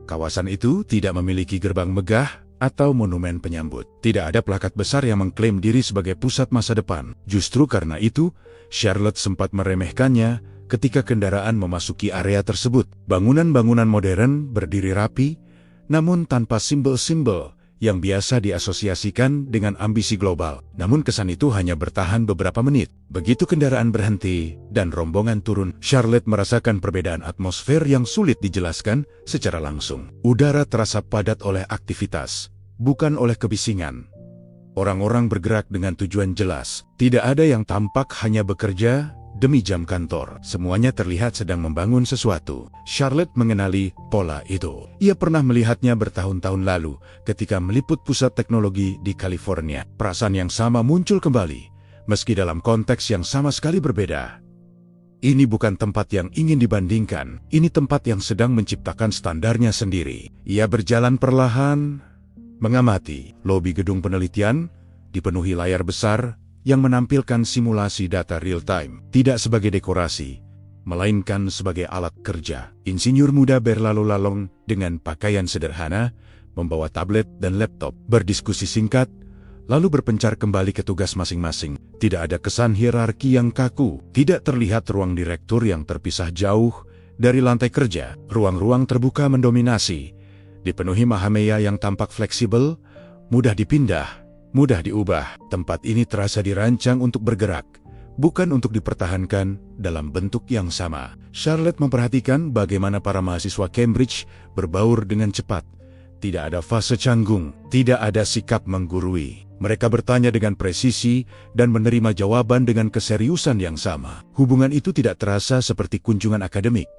Kawasan itu tidak memiliki gerbang megah atau monumen penyambut. Tidak ada plakat besar yang mengklaim diri sebagai pusat masa depan. Justru karena itu, Charlotte sempat meremehkannya ketika kendaraan memasuki area tersebut. Bangunan-bangunan modern berdiri rapi, namun tanpa simbol-simbol yang biasa diasosiasikan dengan ambisi global. Namun kesan itu hanya bertahan beberapa menit. Begitu kendaraan berhenti dan rombongan turun, Charlotte merasakan perbedaan atmosfer yang sulit dijelaskan secara langsung. Udara terasa padat oleh aktivitas, bukan oleh kebisingan. Orang-orang bergerak dengan tujuan jelas. Tidak ada yang tampak hanya bekerja demi jam kantor. Semuanya terlihat sedang membangun sesuatu. Charlotte mengenali pola itu. Ia pernah melihatnya bertahun-tahun lalu ketika meliput pusat teknologi di California. Perasaan yang sama muncul kembali, meski dalam konteks yang sama sekali berbeda. Ini bukan tempat yang ingin dibandingkan. Ini tempat yang sedang menciptakan standarnya sendiri. Ia berjalan perlahan, mengamati lobi gedung penelitian, dipenuhi layar besar yang menampilkan simulasi data real-time, tidak sebagai dekorasi, melainkan sebagai alat kerja. Insinyur muda berlalu lalang dengan pakaian sederhana, membawa tablet dan laptop, berdiskusi singkat, lalu berpencar kembali ke tugas masing-masing. Tidak ada kesan hierarki yang kaku, tidak terlihat ruang direktur yang terpisah jauh dari lantai kerja. Ruang-ruang terbuka mendominasi, dipenuhi mahameya yang tampak fleksibel, mudah dipindah, mudah diubah. Tempat ini terasa dirancang untuk bergerak, bukan untuk dipertahankan dalam bentuk yang sama. Charlotte memperhatikan bagaimana para mahasiswa Cambridge berbaur dengan cepat. Tidak ada fase canggung, tidak ada sikap menggurui. Mereka bertanya dengan presisi dan menerima jawaban dengan keseriusan yang sama. Hubungan itu tidak terasa seperti kunjungan akademik,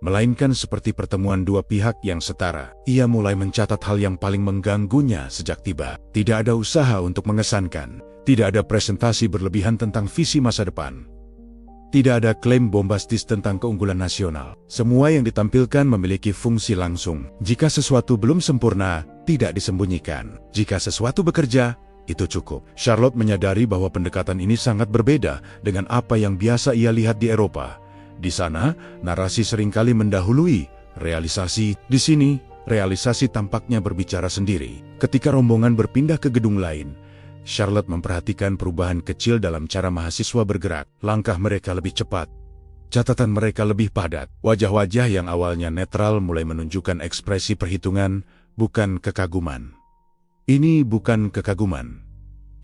melainkan seperti pertemuan dua pihak yang setara. Ia mulai mencatat hal yang paling mengganggunya sejak tiba. Tidak ada usaha untuk mengesankan. Tidak ada presentasi berlebihan tentang visi masa depan. Tidak ada klaim bombastis tentang keunggulan nasional. Semua yang ditampilkan memiliki fungsi langsung. Jika sesuatu belum sempurna, tidak disembunyikan. Jika sesuatu bekerja, itu cukup. Charlotte menyadari bahwa pendekatan ini sangat berbeda dengan apa yang biasa ia lihat di Eropa. Di sana, narasi seringkali mendahului realisasi. Di sini, realisasi tampaknya berbicara sendiri. Ketika rombongan berpindah ke gedung lain, Charlotte memperhatikan perubahan kecil dalam cara mahasiswa bergerak. Langkah mereka lebih cepat. Catatan mereka lebih padat. Wajah-wajah yang awalnya netral mulai menunjukkan ekspresi perhitungan, bukan kekaguman. Ini bukan kekaguman.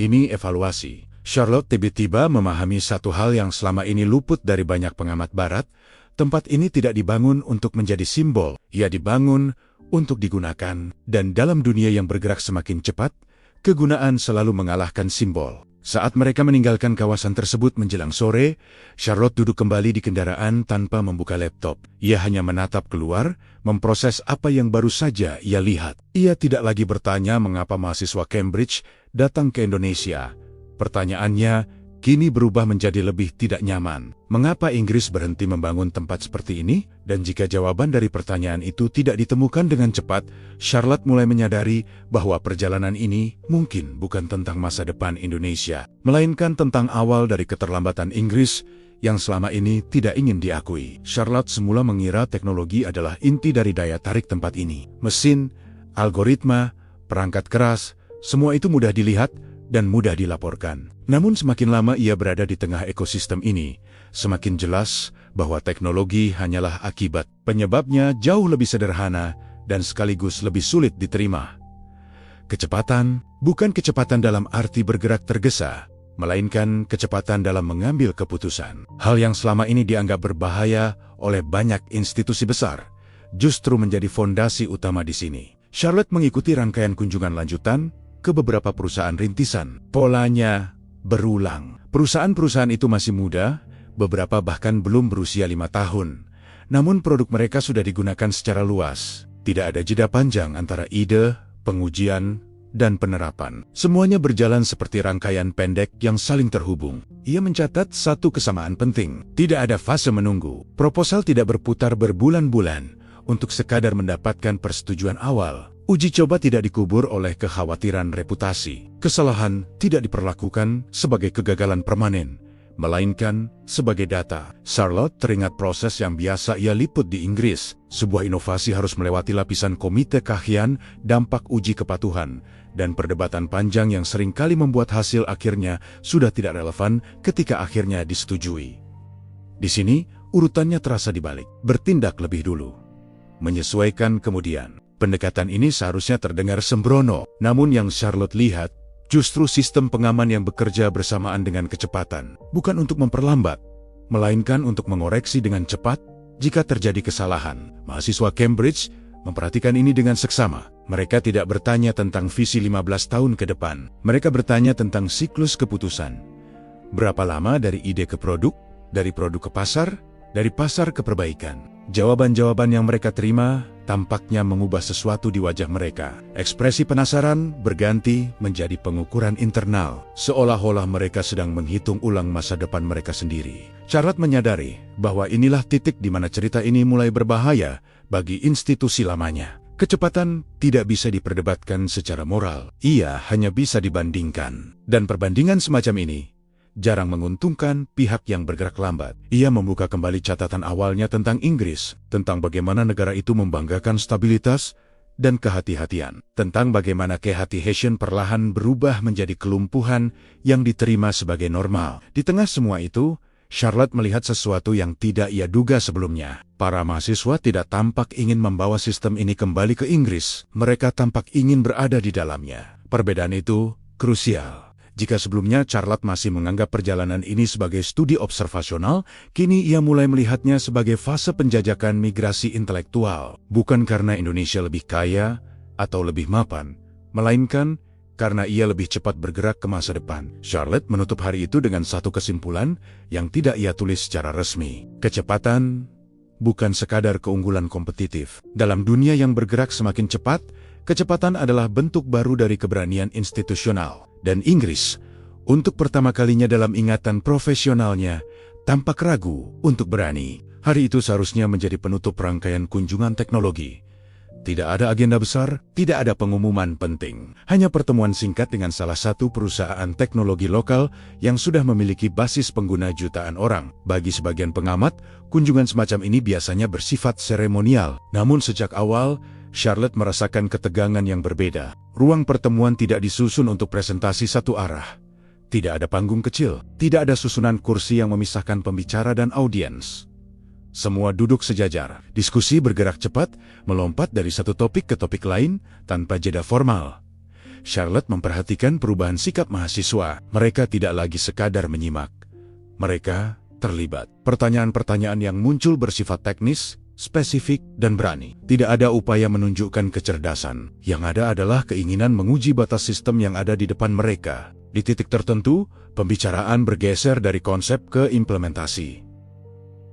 Ini evaluasi. Charlotte tiba-tiba memahami satu hal yang selama ini luput dari banyak pengamat barat. Tempat ini tidak dibangun untuk menjadi simbol. Ia dibangun untuk digunakan. Dan dalam dunia yang bergerak semakin cepat, kegunaan selalu mengalahkan simbol. Saat mereka meninggalkan kawasan tersebut menjelang sore, Charlotte duduk kembali di kendaraan tanpa membuka laptop. Ia hanya menatap keluar, memproses apa yang baru saja ia lihat. Ia tidak lagi bertanya mengapa mahasiswa Cambridge datang ke Indonesia. Pertanyaannya kini berubah menjadi lebih tidak nyaman. Mengapa Inggris berhenti membangun tempat seperti ini? Dan jika jawaban dari pertanyaan itu tidak ditemukan dengan cepat, Charlotte mulai menyadari bahwa perjalanan ini mungkin bukan tentang masa depan Indonesia, melainkan tentang awal dari keterlambatan Inggris yang selama ini tidak ingin diakui. Charlotte semula mengira teknologi adalah inti dari daya tarik tempat ini. Mesin, algoritma, perangkat keras, semua itu mudah dilihat dan mudah dilaporkan. Namun semakin lama ia berada di tengah ekosistem ini, semakin jelas bahwa teknologi hanyalah akibat. Penyebabnya jauh lebih sederhana dan sekaligus lebih sulit diterima. Kecepatan, bukan kecepatan dalam arti bergerak tergesa, melainkan kecepatan dalam mengambil keputusan. Hal yang selama ini dianggap berbahaya oleh banyak institusi besar, justru menjadi fondasi utama di sini. Charlotte mengikuti rangkaian kunjungan lanjutan ke beberapa perusahaan rintisan. Polanya berulang. Perusahaan-perusahaan itu masih muda, beberapa bahkan belum berusia 5 tahun. Namun produk mereka sudah digunakan secara luas. Tidak ada jeda panjang antara ide, pengujian, dan penerapan. Semuanya berjalan seperti rangkaian pendek yang saling terhubung. Ia mencatat satu kesamaan penting. Tidak ada fase menunggu. Proposal tidak berputar berbulan-bulan untuk sekadar mendapatkan persetujuan awal. Uji coba tidak dikubur oleh kekhawatiran reputasi. Kesalahan tidak diperlakukan sebagai kegagalan permanen, melainkan sebagai data. Charlotte teringat proses yang biasa ia liput di Inggris. Sebuah inovasi harus melewati lapisan komite kajian, dampak uji kepatuhan, dan perdebatan panjang yang seringkali membuat hasil akhirnya sudah tidak relevan ketika akhirnya disetujui. Di sini, urutannya terasa dibalik. Bertindak lebih dulu, menyesuaikan kemudian. Pendekatan ini seharusnya terdengar sembrono, namun yang Charlotte lihat justru sistem pengaman yang bekerja bersamaan dengan kecepatan, bukan untuk memperlambat, melainkan untuk mengoreksi dengan cepat jika terjadi kesalahan. Mahasiswa Cambridge memperhatikan ini dengan seksama. Mereka tidak bertanya tentang visi 15 tahun ke depan. Mereka bertanya tentang siklus keputusan. Berapa lama dari ide ke produk, dari produk ke pasar, dari pasar ke perbaikan. Jawaban-jawaban yang mereka terima tampaknya mengubah sesuatu di wajah mereka. Ekspresi penasaran berganti menjadi pengukuran internal, seolah-olah mereka sedang menghitung ulang masa depan mereka sendiri. Charlotte menyadari bahwa inilah titik di mana cerita ini mulai berbahaya bagi institusi lamanya. Kecepatan tidak bisa diperdebatkan secara moral, ia hanya bisa dibandingkan. Dan perbandingan semacam ini jarang menguntungkan pihak yang bergerak lambat. Ia membuka kembali catatan awalnya tentang Inggris, tentang bagaimana negara itu membanggakan stabilitas dan kehati-hatian, tentang bagaimana kehati-hatian perlahan berubah menjadi kelumpuhan yang diterima sebagai normal. Di tengah semua itu, Charlotte melihat sesuatu yang tidak ia duga sebelumnya. Para mahasiswa tidak tampak ingin membawa sistem ini kembali ke Inggris. Mereka tampak ingin berada di dalamnya. Perbedaan itu krusial. Jika sebelumnya Charlotte masih menganggap perjalanan ini sebagai studi observasional, kini ia mulai melihatnya sebagai fase penjajakan migrasi intelektual. Bukan karena Indonesia lebih kaya atau lebih mapan, melainkan karena ia lebih cepat bergerak ke masa depan. Charlotte menutup hari itu dengan satu kesimpulan yang tidak ia tulis secara resmi. Kecepatan bukan sekadar keunggulan kompetitif. Dalam dunia yang bergerak semakin cepat, kecepatan adalah bentuk baru dari keberanian institusional. Dan Inggris, untuk pertama kalinya dalam ingatan profesionalnya, tampak ragu untuk berani. Hari itu seharusnya menjadi penutup rangkaian kunjungan teknologi. Tidak ada agenda besar, tidak ada pengumuman penting. Hanya pertemuan singkat dengan salah satu perusahaan teknologi lokal yang sudah memiliki basis pengguna jutaan orang. Bagi sebagian pengamat, kunjungan semacam ini biasanya bersifat seremonial. Namun sejak awal, Charlotte merasakan ketegangan yang berbeda. Ruang pertemuan tidak disusun untuk presentasi satu arah. Tidak ada panggung kecil, tidak ada susunan kursi yang memisahkan pembicara dan audiens. Semua duduk sejajar. Diskusi bergerak cepat, melompat dari satu topik ke topik lain tanpa jeda formal. Charlotte memperhatikan perubahan sikap mahasiswa. Mereka tidak lagi sekadar menyimak. Mereka terlibat. Pertanyaan-pertanyaan yang muncul bersifat teknis, spesifik, dan berani. Tidak ada upaya menunjukkan kecerdasan. Yang ada adalah keinginan menguji batas sistem yang ada di depan mereka. Di titik tertentu, pembicaraan bergeser dari konsep ke implementasi.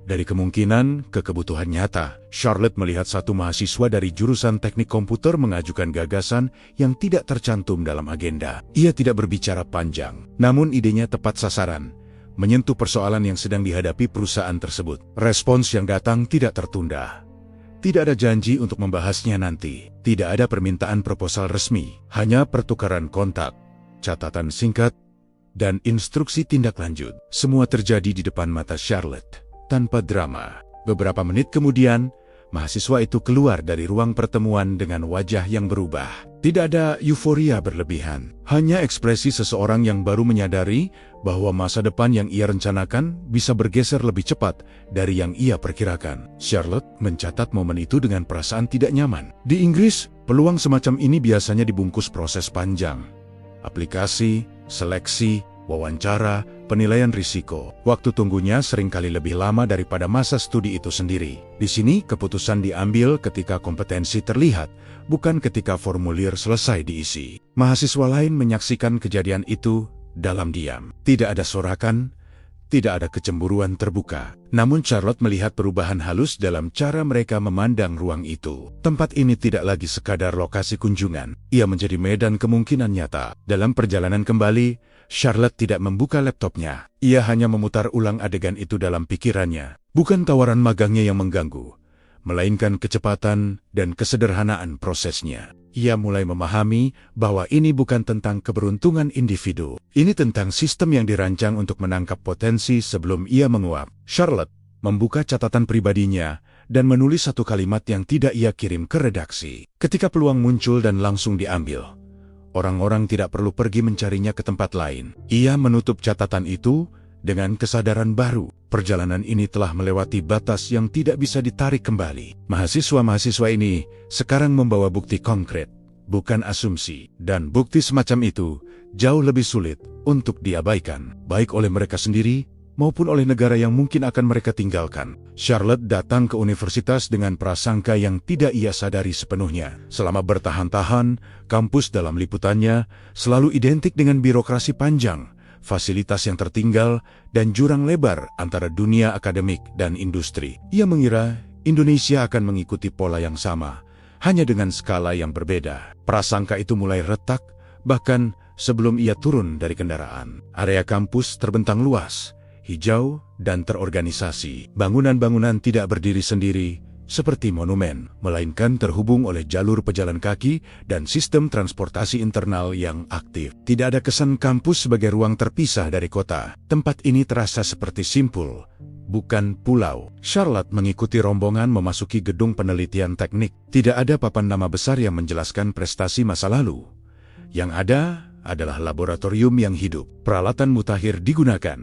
Dari kemungkinan ke kebutuhan nyata, Charlotte melihat satu mahasiswa dari jurusan teknik komputer mengajukan gagasan yang tidak tercantum dalam agenda. Ia tidak berbicara panjang, namun idenya tepat sasaran, menyentuh persoalan yang sedang dihadapi perusahaan tersebut. Respons yang datang tidak tertunda. Tidak ada janji untuk membahasnya nanti. Tidak ada permintaan proposal resmi. Hanya pertukaran kontak, catatan singkat, dan instruksi tindak lanjut. Semua terjadi di depan mata Charlotte, tanpa drama. Beberapa menit kemudian, mahasiswa itu keluar dari ruang pertemuan dengan wajah yang berubah. Tidak ada euforia berlebihan. Hanya ekspresi seseorang yang baru menyadari bahwa masa depan yang ia rencanakan bisa bergeser lebih cepat dari yang ia perkirakan. Charlotte mencatat momen itu dengan perasaan tidak nyaman. Di Inggris, peluang semacam ini biasanya dibungkus proses panjang. Aplikasi, seleksi, wawancara, penilaian risiko. Waktu tunggunya seringkali lebih lama daripada masa studi itu sendiri. Di sini, keputusan diambil ketika kompetensi terlihat, bukan ketika formulir selesai diisi. Mahasiswa lain menyaksikan kejadian itu dalam diam. Tidak ada sorakan, tidak ada kecemburuan terbuka. Namun Charlotte melihat perubahan halus dalam cara mereka memandang ruang itu. Tempat ini tidak lagi sekadar lokasi kunjungan. Ia menjadi medan kemungkinan nyata. Dalam perjalanan kembali, Charlotte tidak membuka laptopnya. Ia hanya memutar ulang adegan itu dalam pikirannya. Bukan tawaran magangnya yang mengganggu, melainkan kecepatan dan kesederhanaan prosesnya. ia mulai memahami bahwa ini bukan tentang keberuntungan individu. Ini tentang sistem yang dirancang untuk menangkap potensi sebelum ia menguap. Charlotte membuka catatan pribadinya dan menulis satu kalimat yang tidak ia kirim ke redaksi. Ketika peluang muncul dan langsung diambil, orang-orang tidak perlu pergi mencarinya ke tempat lain. Ia menutup catatan itu dengan kesadaran baru. Perjalanan ini telah melewati batas yang tidak bisa ditarik kembali. Mahasiswa-mahasiswa ini sekarang membawa bukti konkret, bukan asumsi. Dan bukti semacam itu jauh lebih sulit untuk diabaikan, baik oleh mereka sendiri maupun oleh negara yang mungkin akan mereka tinggalkan. Charlotte datang ke universitas dengan prasangka yang tidak ia sadari sepenuhnya. Selama bertahan-tahan, kampus dalam liputannya selalu identik dengan birokrasi panjang, fasilitas yang tertinggal, dan jurang lebar antara dunia akademik dan industri. Ia mengira Indonesia akan mengikuti pola yang sama, hanya dengan skala yang berbeda. Prasangka itu mulai retak, bahkan sebelum ia turun dari kendaraan. Area kampus terbentang luas, hijau, dan terorganisasi. Bangunan-bangunan tidak berdiri sendiri seperti monumen, melainkan terhubung oleh jalur pejalan kaki dan sistem transportasi internal yang aktif. Tidak ada kesan kampus sebagai ruang terpisah dari kota. Tempat ini terasa seperti simpul, bukan pulau. Charlotte mengikuti rombongan memasuki gedung penelitian teknik. Tidak ada papan nama besar yang menjelaskan prestasi masa lalu. Yang ada adalah laboratorium yang hidup. Peralatan mutakhir digunakan,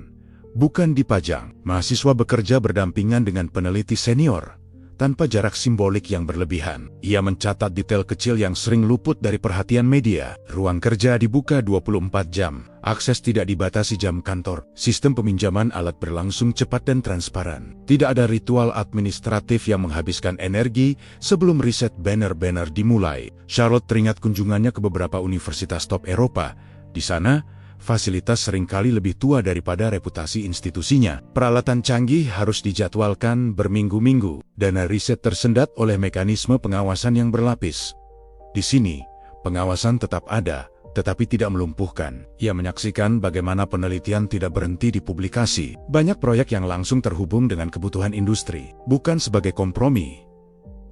bukan dipajang. Mahasiswa bekerja berdampingan dengan peneliti senior, tanpa jarak simbolik yang berlebihan. Ia mencatat detail kecil yang sering luput dari perhatian media. Ruang kerja dibuka 24 jam. Akses tidak dibatasi jam kantor. Sistem peminjaman alat berlangsung cepat dan transparan. Tidak ada ritual administratif yang menghabiskan energi sebelum riset banner-banner dimulai. Charlotte teringat kunjungannya ke beberapa universitas top Eropa. Di sana, fasilitas seringkali lebih tua daripada reputasi institusinya. Peralatan canggih harus dijadwalkan berminggu-minggu. Dana riset tersendat oleh mekanisme pengawasan yang berlapis. Di sini, pengawasan tetap ada, tetapi tidak melumpuhkan. Ia menyaksikan bagaimana penelitian tidak berhenti di publikasi. Banyak proyek yang langsung terhubung dengan kebutuhan industri, bukan sebagai kompromi,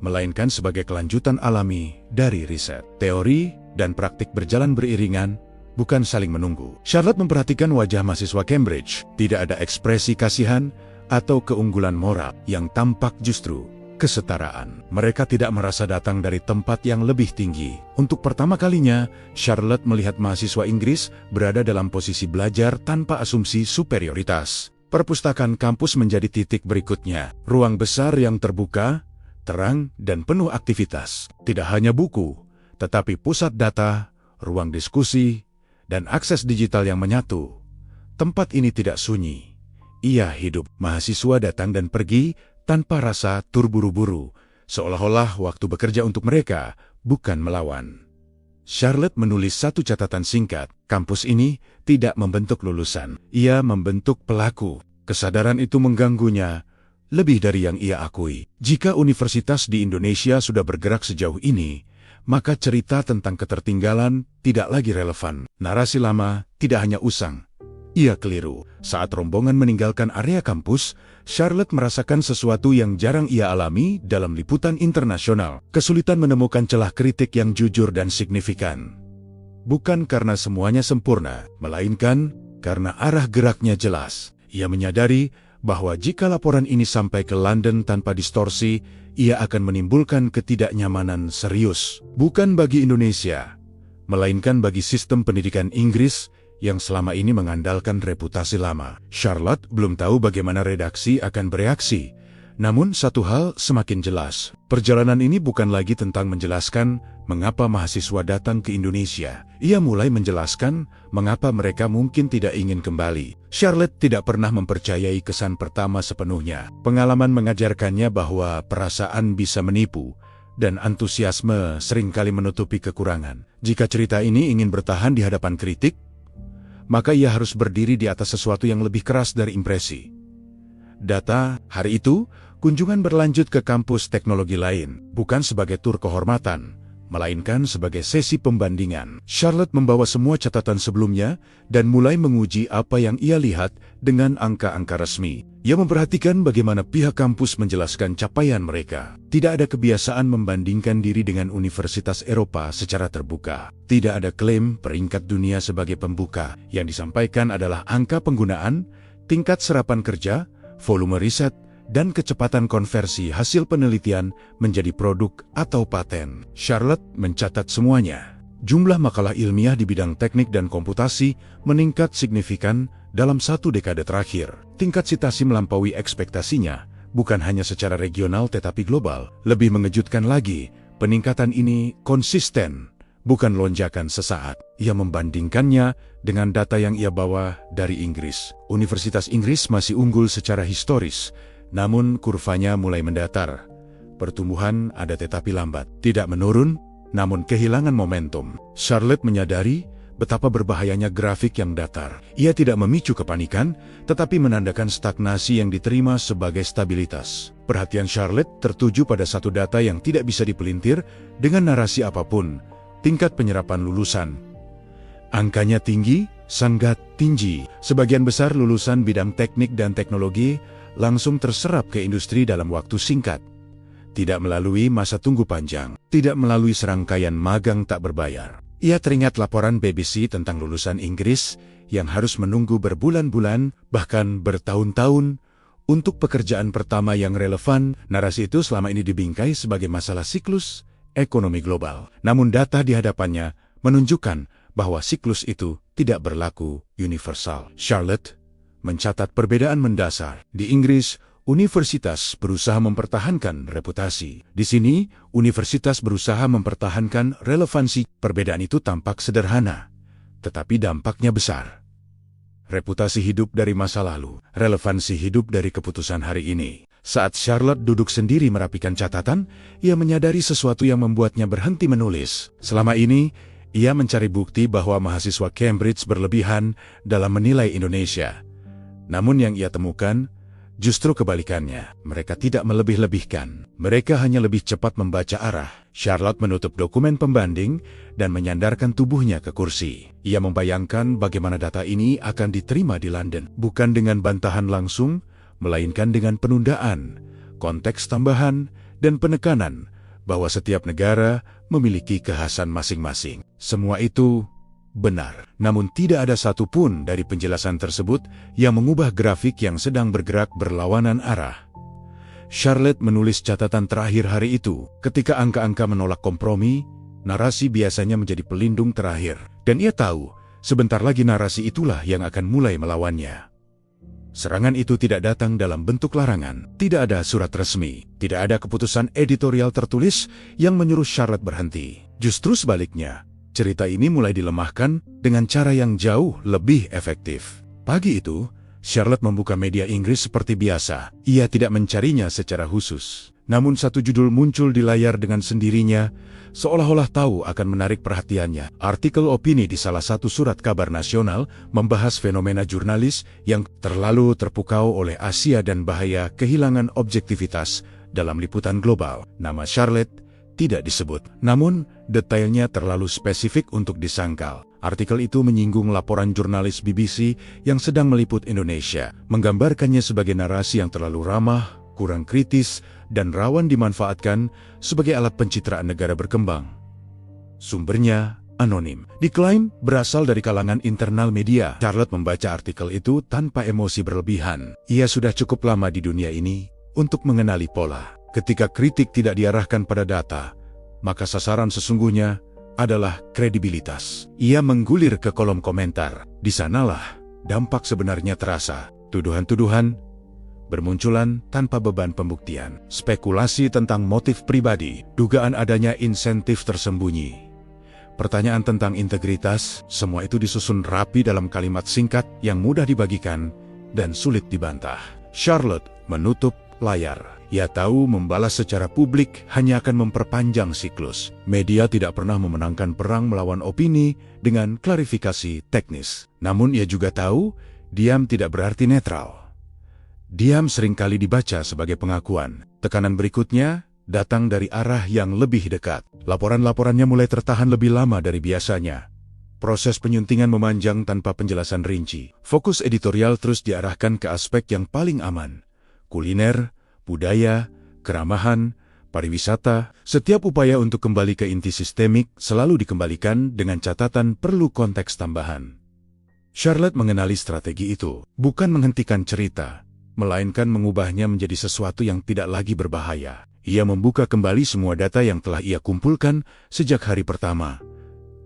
melainkan sebagai kelanjutan alami dari riset. Teori dan praktik berjalan beriringan, bukan saling menunggu. Charlotte memperhatikan wajah mahasiswa Cambridge. Tidak ada ekspresi kasihan atau keunggulan moral. Yang tampak justru kesetaraan. Mereka tidak merasa datang dari tempat yang lebih tinggi. Untuk pertama kalinya, Charlotte melihat mahasiswa Inggris berada dalam posisi belajar tanpa asumsi superioritas. Perpustakaan kampus menjadi titik berikutnya. Ruang besar yang terbuka, terang, dan penuh aktivitas. Tidak hanya buku, tetapi pusat data, ruang diskusi, dan akses digital yang menyatu. Tempat ini tidak sunyi. Ia hidup. Mahasiswa datang dan pergi tanpa rasa terburu-buru, seolah-olah waktu bekerja untuk mereka, bukan melawan. Charlotte menulis satu catatan singkat. Kampus ini tidak membentuk lulusan. Ia membentuk pelaku. Kesadaran itu mengganggunya lebih dari yang ia akui. Jika universitas di Indonesia sudah bergerak sejauh ini, maka cerita tentang ketertinggalan tidak lagi relevan. Narasi lama tidak hanya usang. Ia keliru. Saat rombongan meninggalkan area kampus, Charlotte merasakan sesuatu yang jarang ia alami dalam liputan internasional. Kesulitan menemukan celah kritik yang jujur dan signifikan. Bukan karena semuanya sempurna, melainkan karena arah geraknya jelas. Ia menyadari bahwa jika laporan ini sampai ke London tanpa distorsi, ia akan menimbulkan ketidaknyamanan serius. Bukan bagi Indonesia, melainkan bagi sistem pendidikan Inggris yang selama ini mengandalkan reputasi lama. Charlotte belum tahu bagaimana redaksi akan bereaksi. Namun satu hal semakin jelas. Perjalanan ini bukan lagi tentang menjelaskan mengapa mahasiswa datang ke Indonesia. Ia mulai menjelaskan mengapa mereka mungkin tidak ingin kembali. Charlotte tidak pernah mempercayai kesan pertama sepenuhnya. Pengalaman mengajarkannya bahwa perasaan bisa menipu, dan antusiasme seringkali menutupi kekurangan. Jika cerita ini ingin bertahan di hadapan kritik, maka ia harus berdiri di atas sesuatu yang lebih keras dari impresi. Data. Hari itu, kunjungan berlanjut ke kampus teknologi lain, bukan sebagai tur kehormatan, melainkan sebagai sesi pembandingan. Charlotte membawa semua catatan sebelumnya dan mulai menguji apa yang ia lihat dengan angka-angka resmi. Ia memperhatikan bagaimana pihak kampus menjelaskan capaian mereka. Tidak ada kebiasaan membandingkan diri dengan universitas Eropa secara terbuka. Tidak ada klaim peringkat dunia sebagai pembuka. Yang disampaikan adalah angka penggunaan, tingkat serapan kerja, volume riset, dan kecepatan konversi hasil penelitian menjadi produk atau paten. Charlotte mencatat semuanya. Jumlah makalah ilmiah di bidang teknik dan komputasi meningkat signifikan dalam 1 dekade terakhir. Tingkat sitasi melampaui ekspektasinya, bukan hanya secara regional tetapi global. Lebih mengejutkan lagi, peningkatan ini konsisten, bukan lonjakan sesaat. Ia membandingkannya dengan data yang ia bawa dari Inggris. Universitas Inggris masih unggul secara historis, namun kurvanya mulai mendatar. Pertumbuhan ada tetapi lambat. Tidak menurun, namun kehilangan momentum. Charlotte menyadari betapa berbahayanya grafik yang datar. Ia tidak memicu kepanikan, tetapi menandakan stagnasi yang diterima sebagai stabilitas. Perhatian Charlotte tertuju pada satu data yang tidak bisa dipelintir dengan narasi apapun, tingkat penyerapan lulusan. Angkanya tinggi, sangat tinggi. Sebagian besar lulusan bidang teknik dan teknologi langsung terserap ke industri dalam waktu singkat. Tidak melalui masa tunggu panjang, tidak melalui serangkaian magang tak berbayar. Ia teringat laporan BBC tentang lulusan Inggris yang harus menunggu berbulan-bulan, bahkan bertahun-tahun, untuk pekerjaan pertama yang relevan. Narasi itu selama ini dibingkai sebagai masalah siklus ekonomi global. Namun data di hadapannya menunjukkan bahwa siklus itu tidak berlaku universal. Charlotte mencatat perbedaan mendasar. Di Inggris, universitas berusaha mempertahankan reputasi. Di sini, universitas berusaha mempertahankan relevansi. Perbedaan itu tampak sederhana, tetapi dampaknya besar. Reputasi hidup dari masa lalu, relevansi hidup dari keputusan hari ini. Saat Charlotte duduk sendiri merapikan catatan, ia menyadari sesuatu yang membuatnya berhenti menulis. Selama ini, ia mencari bukti bahwa mahasiswa Cambridge berlebihan dalam menilai Indonesia. Namun yang ia temukan, justru kebalikannya. Mereka tidak melebih-lebihkan. Mereka hanya lebih cepat membaca arah. Charlotte menutup dokumen pembanding dan menyandarkan tubuhnya ke kursi. Ia membayangkan bagaimana data ini akan diterima di London. Bukan dengan bantahan langsung, melainkan dengan penundaan, konteks tambahan, dan penekanan bahwa setiap negara memiliki kekhasan masing-masing. Semua itu benar, namun tidak ada satupun dari penjelasan tersebut yang mengubah grafik yang sedang bergerak berlawanan arah. Charlotte menulis catatan terakhir hari itu. Ketika angka-angka menolak kompromi, narasi biasanya menjadi pelindung terakhir. Dan ia tahu, sebentar lagi narasi itulah yang akan mulai melawannya. Serangan itu tidak datang dalam bentuk larangan. Tidak ada surat resmi. Tidak ada keputusan editorial tertulis yang menyuruh Charlotte berhenti. Justru sebaliknya, cerita ini mulai dilemahkan dengan cara yang jauh lebih efektif. Pagi itu, Charlotte membuka media Inggris seperti biasa. Ia tidak mencarinya secara khusus. Namun satu judul muncul di layar dengan sendirinya, seolah-olah tahu akan menarik perhatiannya. Artikel opini di salah satu surat kabar nasional membahas fenomena jurnalis yang terlalu terpukau oleh Asia dan bahaya kehilangan objektivitas dalam liputan global. Nama Charlotte tidak disebut, namun detailnya terlalu spesifik untuk disangkal. Artikel itu menyinggung laporan jurnalis BBC yang sedang meliput Indonesia, menggambarkannya sebagai narasi yang terlalu ramah, kurang kritis, dan rawan dimanfaatkan sebagai alat pencitraan negara berkembang. Sumbernya anonim. Diklaim berasal dari kalangan internal media. Charlotte membaca artikel itu tanpa emosi berlebihan. Ia sudah cukup lama di dunia ini untuk mengenali pola. Ketika kritik tidak diarahkan pada data, maka sasaran sesungguhnya adalah kredibilitas. Ia menggulir ke kolom komentar. Di sanalah dampak sebenarnya terasa. Tuduhan-tuduhan bermunculan tanpa beban pembuktian. Spekulasi tentang motif pribadi, dugaan adanya insentif tersembunyi. Pertanyaan tentang integritas, semua itu disusun rapi dalam kalimat singkat yang mudah dibagikan dan sulit dibantah. Charlotte menutup layar. Ia tahu membalas secara publik hanya akan memperpanjang siklus. Media tidak pernah memenangkan perang melawan opini dengan klarifikasi teknis. Namun ia juga tahu, diam tidak berarti netral. Diam seringkali dibaca sebagai pengakuan. Tekanan berikutnya datang dari arah yang lebih dekat. Laporan-laporannya mulai tertahan lebih lama dari biasanya. Proses penyuntingan memanjang tanpa penjelasan rinci. Fokus editorial terus diarahkan ke aspek yang paling aman. Kuliner, budaya, keramahan, pariwisata. Setiap upaya untuk kembali ke inti sistemik selalu dikembalikan dengan catatan perlu konteks tambahan. Charlotte mengenali strategi itu, bukan menghentikan cerita, melainkan mengubahnya menjadi sesuatu yang tidak lagi berbahaya. Ia membuka kembali semua data yang telah ia kumpulkan sejak hari pertama.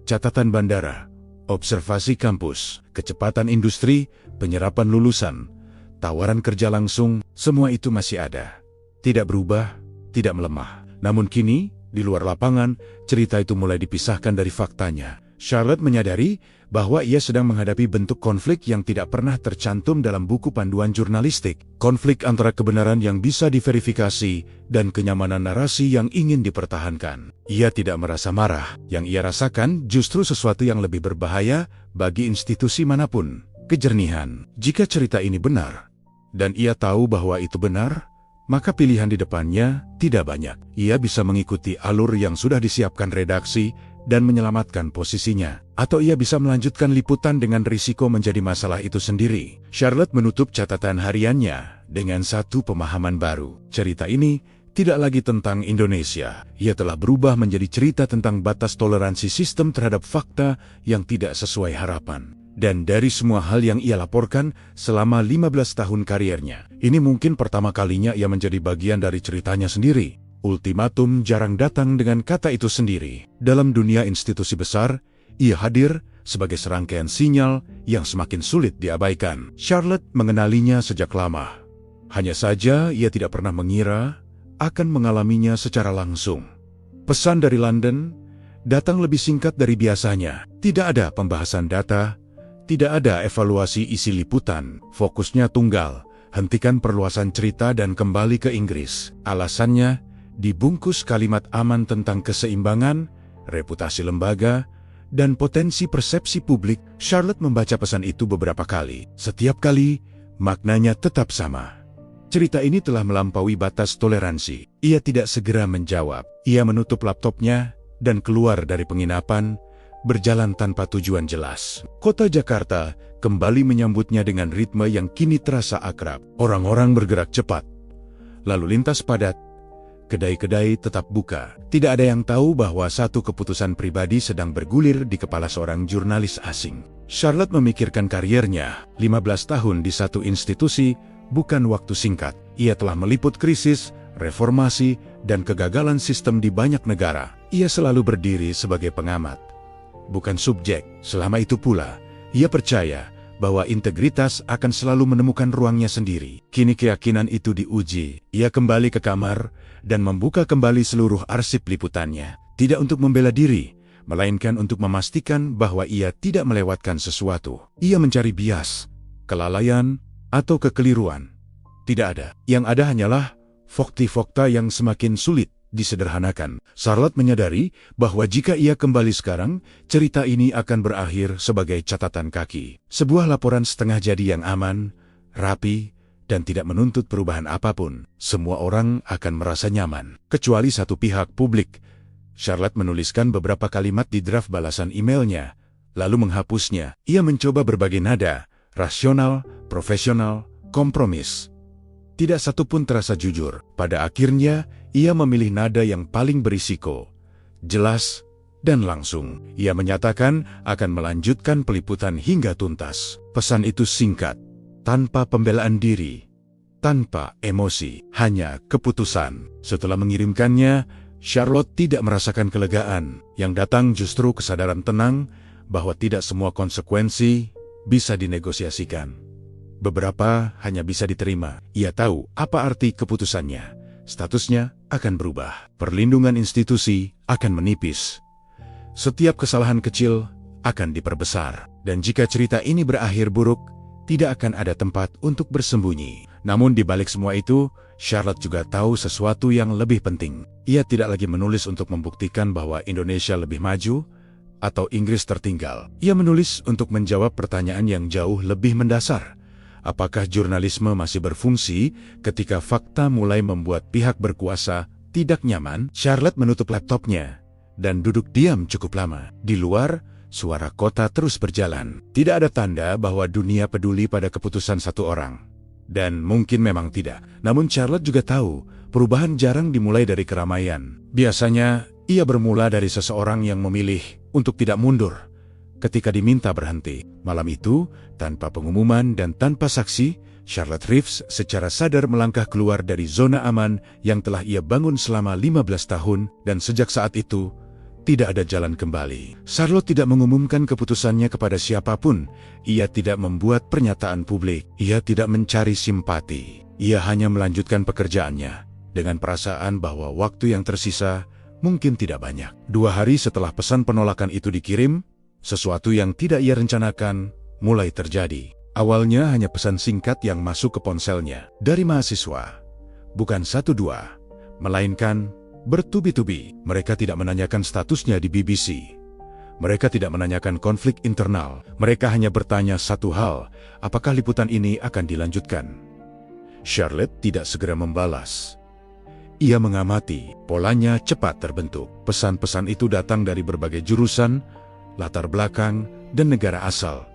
Catatan bandara, observasi kampus, kecepatan industri, penyerapan lulusan, tawaran kerja langsung, semua itu masih ada. Tidak berubah, tidak melemah. Namun kini, di luar lapangan, cerita itu mulai dipisahkan dari faktanya. Charlotte menyadari bahwa ia sedang menghadapi bentuk konflik yang tidak pernah tercantum dalam buku panduan jurnalistik. Konflik antara kebenaran yang bisa diverifikasi dan kenyamanan narasi yang ingin dipertahankan. Ia tidak merasa marah. Yang ia rasakan justru sesuatu yang lebih berbahaya bagi institusi manapun. Kejernihan. Jika cerita ini benar, dan ia tahu bahwa itu benar, maka pilihan di depannya tidak banyak. Ia bisa mengikuti alur yang sudah disiapkan redaksi dan menyelamatkan posisinya. Atau ia bisa melanjutkan liputan dengan risiko menjadi masalah itu sendiri. Charlotte menutup catatan hariannya dengan satu pemahaman baru. Cerita ini tidak lagi tentang Indonesia. Ia telah berubah menjadi cerita tentang batas toleransi sistem terhadap fakta yang tidak sesuai harapan. Dan dari semua hal yang ia laporkan selama 15 tahun kariernya, ini mungkin pertama kalinya ia menjadi bagian dari ceritanya sendiri. Ultimatum jarang datang dengan kata itu sendiri. Dalam dunia institusi besar, ia hadir sebagai serangkaian sinyal yang semakin sulit diabaikan. Charlotte mengenalinya sejak lama. Hanya saja ia tidak pernah mengira akan mengalaminya secara langsung. Pesan dari London datang lebih singkat dari biasanya. Tidak ada pembahasan data, tidak ada evaluasi isi liputan. Fokusnya tunggal, hentikan perluasan cerita dan kembali ke Inggris. Alasannya, dibungkus kalimat aman tentang keseimbangan, reputasi lembaga, dan potensi persepsi publik. Charlotte membaca pesan itu beberapa kali. Setiap kali, maknanya tetap sama. Cerita ini telah melampaui batas toleransi. Ia tidak segera menjawab. Ia menutup laptopnya dan keluar dari penginapan, berjalan tanpa tujuan jelas. Kota Jakarta kembali menyambutnya dengan ritme yang kini terasa akrab. Orang-orang bergerak cepat, lalu lintas padat. Kedai-kedai tetap buka. Tidak ada yang tahu bahwa satu keputusan pribadi sedang bergulir di kepala seorang jurnalis asing. Charlotte memikirkan kariernya. 15 tahun di satu institusi bukan waktu singkat. Ia telah meliput krisis, reformasi, dan kegagalan sistem di banyak negara. Ia selalu berdiri sebagai pengamat, bukan subjek. Selama itu pula, ia percaya bahwa integritas akan selalu menemukan ruangnya sendiri. Kini keyakinan itu diuji. Ia kembali ke kamar dan membuka kembali seluruh arsip liputannya. Tidak untuk membela diri, melainkan untuk memastikan bahwa ia tidak melewatkan sesuatu. Ia mencari bias, kelalaian, atau kekeliruan. Tidak ada. Yang ada hanyalah fakta-fakta yang semakin sulit disederhanakan. Charlotte menyadari bahwa jika ia kembali sekarang, cerita ini akan berakhir sebagai catatan kaki. Sebuah laporan setengah jadi yang aman, rapi, dan tidak menuntut perubahan apapun. Semua orang akan merasa nyaman, kecuali satu pihak, publik. Charlotte menuliskan beberapa kalimat di draft balasan emailnya, lalu menghapusnya. Ia mencoba berbagai nada, rasional, profesional, kompromis. Tidak satu pun terasa jujur. Pada akhirnya, ia memilih nada yang paling berisiko, jelas, dan langsung. Ia menyatakan akan melanjutkan peliputan hingga tuntas. Pesan itu singkat, tanpa pembelaan diri, tanpa emosi, hanya keputusan. Setelah mengirimkannya, Charlotte tidak merasakan kelegaan. Yang datang justru kesadaran tenang bahwa tidak semua konsekuensi bisa dinegosiasikan. Beberapa hanya bisa diterima. Ia tahu apa arti keputusannya. Statusnya akan berubah. Perlindungan institusi akan menipis. Setiap kesalahan kecil akan diperbesar. Dan jika cerita ini berakhir buruk, tidak akan ada tempat untuk bersembunyi. Namun di balik semua itu, Charlotte juga tahu sesuatu yang lebih penting. Ia tidak lagi menulis untuk membuktikan bahwa Indonesia lebih maju atau Inggris tertinggal. Ia menulis untuk menjawab pertanyaan yang jauh lebih mendasar. Apakah jurnalisme masih berfungsi ketika fakta mulai membuat pihak berkuasa tidak nyaman, Charlotte menutup laptopnya dan duduk diam cukup lama. Di luar, suara kota terus berjalan. Tidak ada tanda bahwa dunia peduli pada keputusan satu orang. Dan mungkin memang tidak. Namun Charlotte juga tahu, perubahan jarang dimulai dari keramaian. Biasanya, ia bermula dari seseorang yang memilih untuk tidak mundur ketika diminta berhenti. Malam itu, tanpa pengumuman dan tanpa saksi, Charlotte Reeves secara sadar melangkah keluar dari zona aman yang telah ia bangun selama 15 tahun, dan sejak saat itu, tidak ada jalan kembali. Charlotte tidak mengumumkan keputusannya kepada siapapun. Ia tidak membuat pernyataan publik. Ia tidak mencari simpati. Ia hanya melanjutkan pekerjaannya dengan perasaan bahwa waktu yang tersisa mungkin tidak banyak. 2 hari setelah pesan penolakan itu dikirim, sesuatu yang tidak ia rencanakan mulai terjadi. Awalnya hanya pesan singkat yang masuk ke ponselnya dari mahasiswa. Bukan 1-2, melainkan bertubi-tubi. Mereka tidak menanyakan statusnya di BBC. Mereka tidak menanyakan konflik internal. Mereka hanya bertanya satu hal, apakah liputan ini akan dilanjutkan? Charlotte tidak segera membalas. Ia mengamati, polanya cepat terbentuk. Pesan-pesan itu datang dari berbagai jurusan, latar belakang, dan negara asal.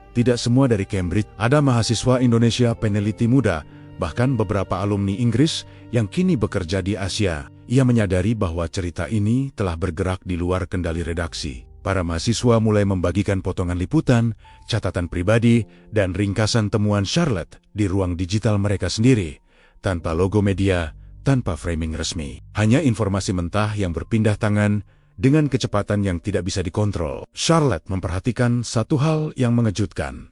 Tidak semua dari Cambridge. Ada mahasiswa Indonesia peneliti muda, bahkan beberapa alumni Inggris yang kini bekerja di Asia. Ia menyadari bahwa cerita ini telah bergerak di luar kendali redaksi. Para mahasiswa mulai membagikan potongan liputan, catatan pribadi, dan ringkasan temuan Charlotte di ruang digital mereka sendiri, tanpa logo media, tanpa framing resmi. Hanya informasi mentah yang berpindah tangan dengan kecepatan yang tidak bisa dikontrol. Charlotte memperhatikan satu hal yang mengejutkan.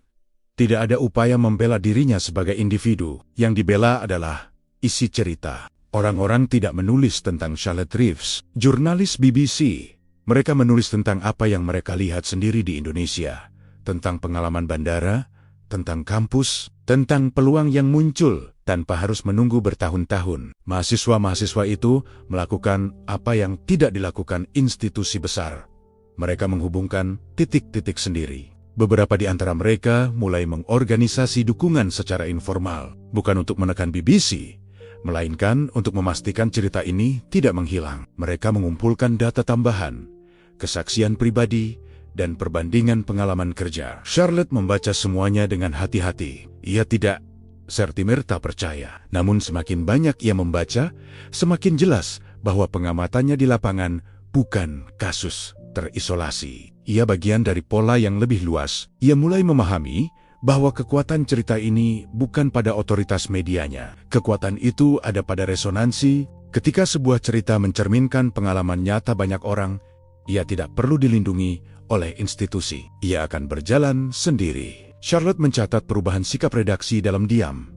Tidak ada upaya membela dirinya sebagai individu. Yang dibela adalah isi cerita. Orang-orang tidak menulis tentang Charlotte Reeves, jurnalis BBC. Mereka menulis tentang apa yang mereka lihat sendiri di Indonesia. Tentang pengalaman bandara, tentang kampus, tentang peluang yang muncul tanpa harus menunggu bertahun-tahun. Mahasiswa-mahasiswa itu melakukan apa yang tidak dilakukan institusi besar. Mereka menghubungkan titik-titik sendiri. Beberapa di antara mereka mulai mengorganisasi dukungan secara informal, bukan untuk menekan BBC, melainkan untuk memastikan cerita ini tidak menghilang. Mereka mengumpulkan data tambahan, kesaksian pribadi, dan perbandingan pengalaman kerja. Charlotte membaca semuanya dengan hati-hati. Ia tidak serta-merta percaya. Namun semakin banyak ia membaca, semakin jelas bahwa pengamatannya di lapangan bukan kasus terisolasi. Ia bagian dari pola yang lebih luas. Ia mulai memahami bahwa kekuatan cerita ini bukan pada otoritas medianya. Kekuatan itu ada pada resonansi. Ketika sebuah cerita mencerminkan pengalaman nyata banyak orang, ia tidak perlu dilindungi oleh institusi. Ia akan berjalan sendiri. Charlotte mencatat perubahan sikap redaksi dalam diam.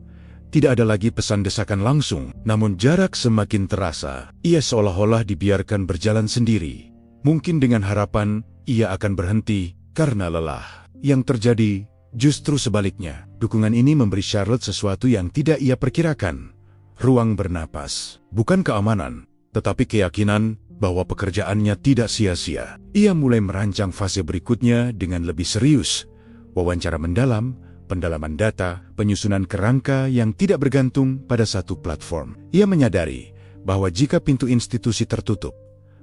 Tidak ada lagi pesan desakan langsung, namun jarak semakin terasa. Ia seolah-olah dibiarkan berjalan sendiri. Mungkin dengan harapan ia akan berhenti karena lelah. Yang terjadi justru sebaliknya. Dukungan ini memberi Charlotte sesuatu yang tidak ia perkirakan. Ruang bernapas. Bukan keamanan, tetapi keyakinan bahwa pekerjaannya tidak sia-sia. Ia mulai merancang fase berikutnya dengan lebih serius. Wawancara mendalam, pendalaman data, penyusunan kerangka yang tidak bergantung pada satu platform. Ia menyadari bahwa jika pintu institusi tertutup,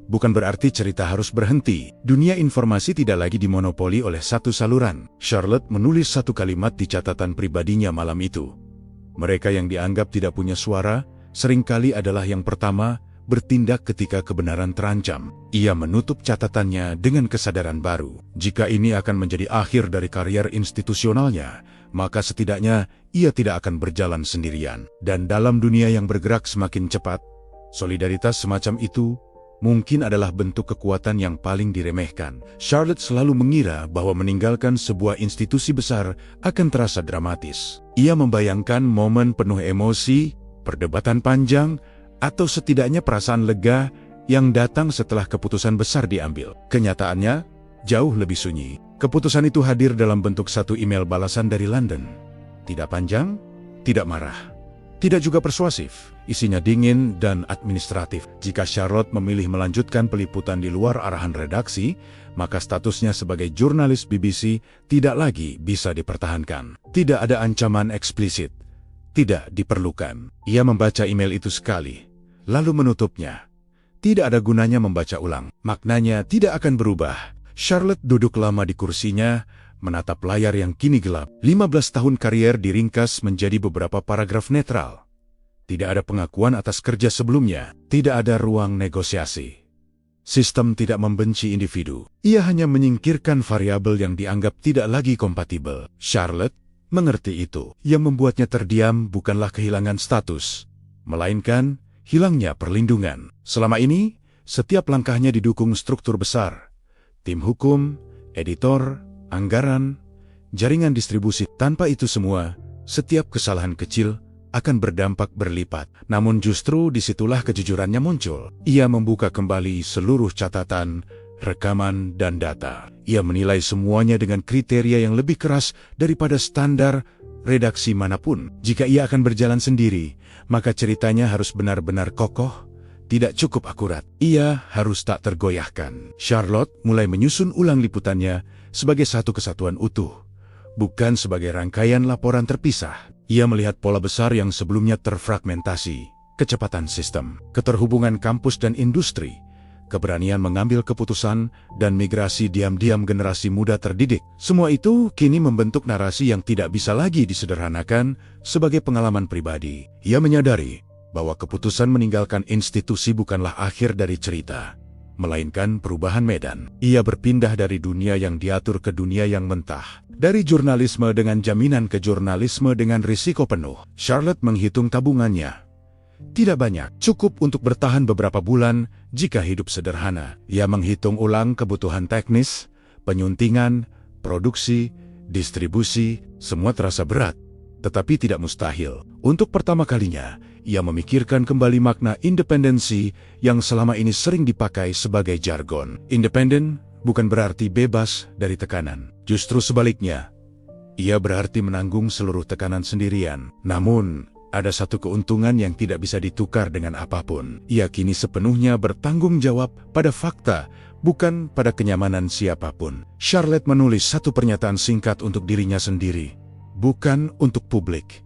bukan berarti cerita harus berhenti. Dunia informasi tidak lagi dimonopoli oleh satu saluran. Charlotte menulis satu kalimat di catatan pribadinya malam itu. Mereka yang dianggap tidak punya suara, seringkali adalah yang pertama bertindak ketika kebenaran terancam. Ia menutup catatannya dengan kesadaran baru. Jika ini akan menjadi akhir dari karier institusionalnya, maka setidaknya ia tidak akan berjalan sendirian. Dan dalam dunia yang bergerak semakin cepat, solidaritas semacam itu mungkin adalah bentuk kekuatan yang paling diremehkan. Charlotte selalu mengira bahwa meninggalkan sebuah institusi besar akan terasa dramatis. Ia membayangkan momen penuh emosi, perdebatan panjang, atau setidaknya perasaan lega yang datang setelah keputusan besar diambil. Kenyataannya jauh lebih sunyi. Keputusan itu hadir dalam bentuk satu email balasan dari London. Tidak panjang, tidak marah, tidak juga persuasif. Isinya dingin dan administratif. Jika Charlotte memilih melanjutkan peliputan di luar arahan redaksi, maka statusnya sebagai jurnalis BBC tidak lagi bisa dipertahankan. Tidak ada ancaman eksplisit. Tidak diperlukan. Ia membaca email itu sekali, lalu menutupnya. Tidak ada gunanya membaca ulang. Maknanya tidak akan berubah. Charlotte duduk lama di kursinya, menatap layar yang kini gelap. 15 tahun karier diringkas menjadi beberapa paragraf netral. Tidak ada pengakuan atas kerja sebelumnya. Tidak ada ruang negosiasi. Sistem tidak membenci individu. Ia hanya menyingkirkan variabel yang dianggap tidak lagi kompatibel. Charlotte mengerti itu. Yang membuatnya terdiam bukanlah kehilangan status, melainkan hilangnya perlindungan. Selama ini, setiap langkahnya didukung struktur besar. Tim hukum, editor, anggaran, jaringan distribusi. Tanpa itu semua, setiap kesalahan kecil akan berdampak berlipat. Namun justru disitulah kejujurannya muncul. Ia membuka kembali seluruh catatan, rekaman, dan data. Ia menilai semuanya dengan kriteria yang lebih keras daripada standar redaksi manapun. Jika ia akan berjalan sendiri, maka ceritanya harus benar-benar kokoh, tidak cukup akurat. Ia harus tak tergoyahkan. Charlotte mulai menyusun ulang liputannya sebagai satu kesatuan utuh, bukan sebagai rangkaian laporan terpisah. Ia melihat pola besar yang sebelumnya terfragmentasi, kecepatan sistem, keterhubungan kampus dan industri, keberanian mengambil keputusan, dan migrasi diam-diam generasi muda terdidik. Semua itu kini membentuk narasi yang tidak bisa lagi disederhanakan sebagai pengalaman pribadi. Ia menyadari bahwa keputusan meninggalkan institusi bukanlah akhir dari cerita, melainkan perubahan medan. Ia berpindah dari dunia yang diatur ke dunia yang mentah. Dari jurnalisme dengan jaminan ke jurnalisme dengan risiko penuh. Charlotte menghitung tabungannya. Tidak banyak, cukup untuk bertahan beberapa bulan jika hidup sederhana. Ia menghitung ulang kebutuhan teknis, penyuntingan, produksi, distribusi, semua terasa berat, tetapi tidak mustahil. Untuk pertama kalinya, ia memikirkan kembali makna independensi yang selama ini sering dipakai sebagai jargon. Independen bukan berarti bebas dari tekanan. Justru sebaliknya, ia berarti menanggung seluruh tekanan sendirian. Namun, ada satu keuntungan yang tidak bisa ditukar dengan apapun. Ia kini sepenuhnya bertanggung jawab pada fakta, bukan pada kenyamanan siapapun. Charlotte menulis satu pernyataan singkat untuk dirinya sendiri, bukan untuk publik.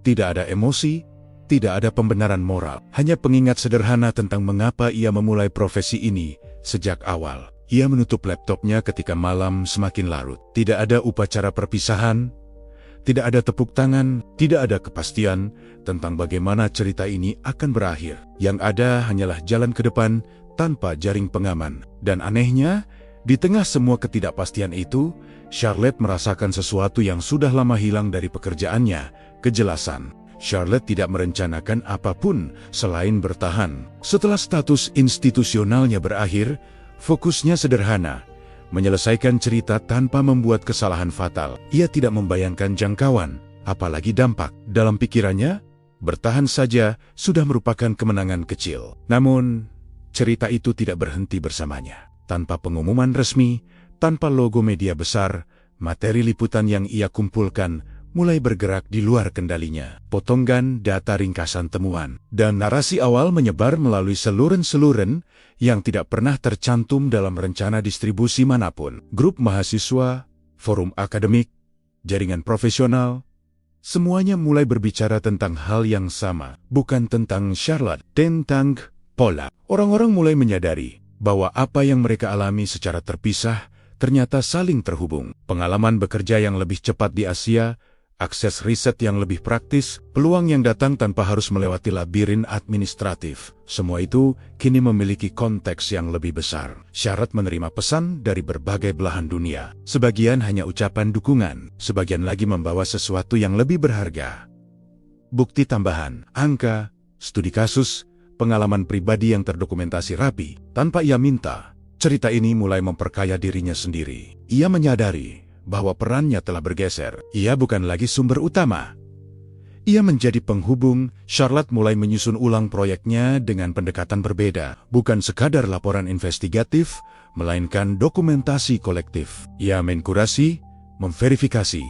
Tidak ada emosi, tidak ada pembenaran moral, hanya pengingat sederhana tentang mengapa ia memulai profesi ini sejak awal. Ia menutup laptopnya ketika malam semakin larut. Tidak ada upacara perpisahan, tidak ada tepuk tangan, tidak ada kepastian tentang bagaimana cerita ini akan berakhir. Yang ada hanyalah jalan ke depan tanpa jaring pengaman. Dan anehnya, di tengah semua ketidakpastian itu, Charlotte merasakan sesuatu yang sudah lama hilang dari pekerjaannya, kejelasan. Charlotte tidak merencanakan apapun selain bertahan. Setelah status institusionalnya berakhir, fokusnya sederhana, menyelesaikan cerita tanpa membuat kesalahan fatal. Ia tidak membayangkan jangkauan, apalagi dampak. Dalam pikirannya, bertahan saja sudah merupakan kemenangan kecil. Namun, cerita itu tidak berhenti bersamanya. Tanpa pengumuman resmi, tanpa logo media besar, materi liputan yang ia kumpulkan mulai bergerak di luar kendalinya. Potongan data ringkasan temuan dan narasi awal menyebar melalui seluren-seluren yang tidak pernah tercantum dalam rencana distribusi manapun. Grup mahasiswa, forum akademik, jaringan profesional, semuanya mulai berbicara tentang hal yang sama, bukan tentang Charlotte, tentang pola. Orang-orang mulai menyadari bahwa apa yang mereka alami secara terpisah ternyata saling terhubung. Pengalaman bekerja yang lebih cepat di Asia, akses riset yang lebih praktis, peluang yang datang tanpa harus melewati labirin administratif. Semua itu kini memiliki konteks yang lebih besar. Charlotte menerima pesan dari berbagai belahan dunia. Sebagian hanya ucapan dukungan, sebagian lagi membawa sesuatu yang lebih berharga. Bukti tambahan, angka, studi kasus, pengalaman pribadi yang terdokumentasi rapi. Tanpa ia minta, cerita ini mulai memperkaya dirinya sendiri. Ia menyadari bahwa perannya telah bergeser. Ia bukan lagi sumber utama. Ia menjadi penghubung. Charlotte mulai menyusun ulang proyeknya dengan pendekatan berbeda. Bukan sekadar laporan investigatif, melainkan dokumentasi kolektif. Ia menkurasi, memverifikasi,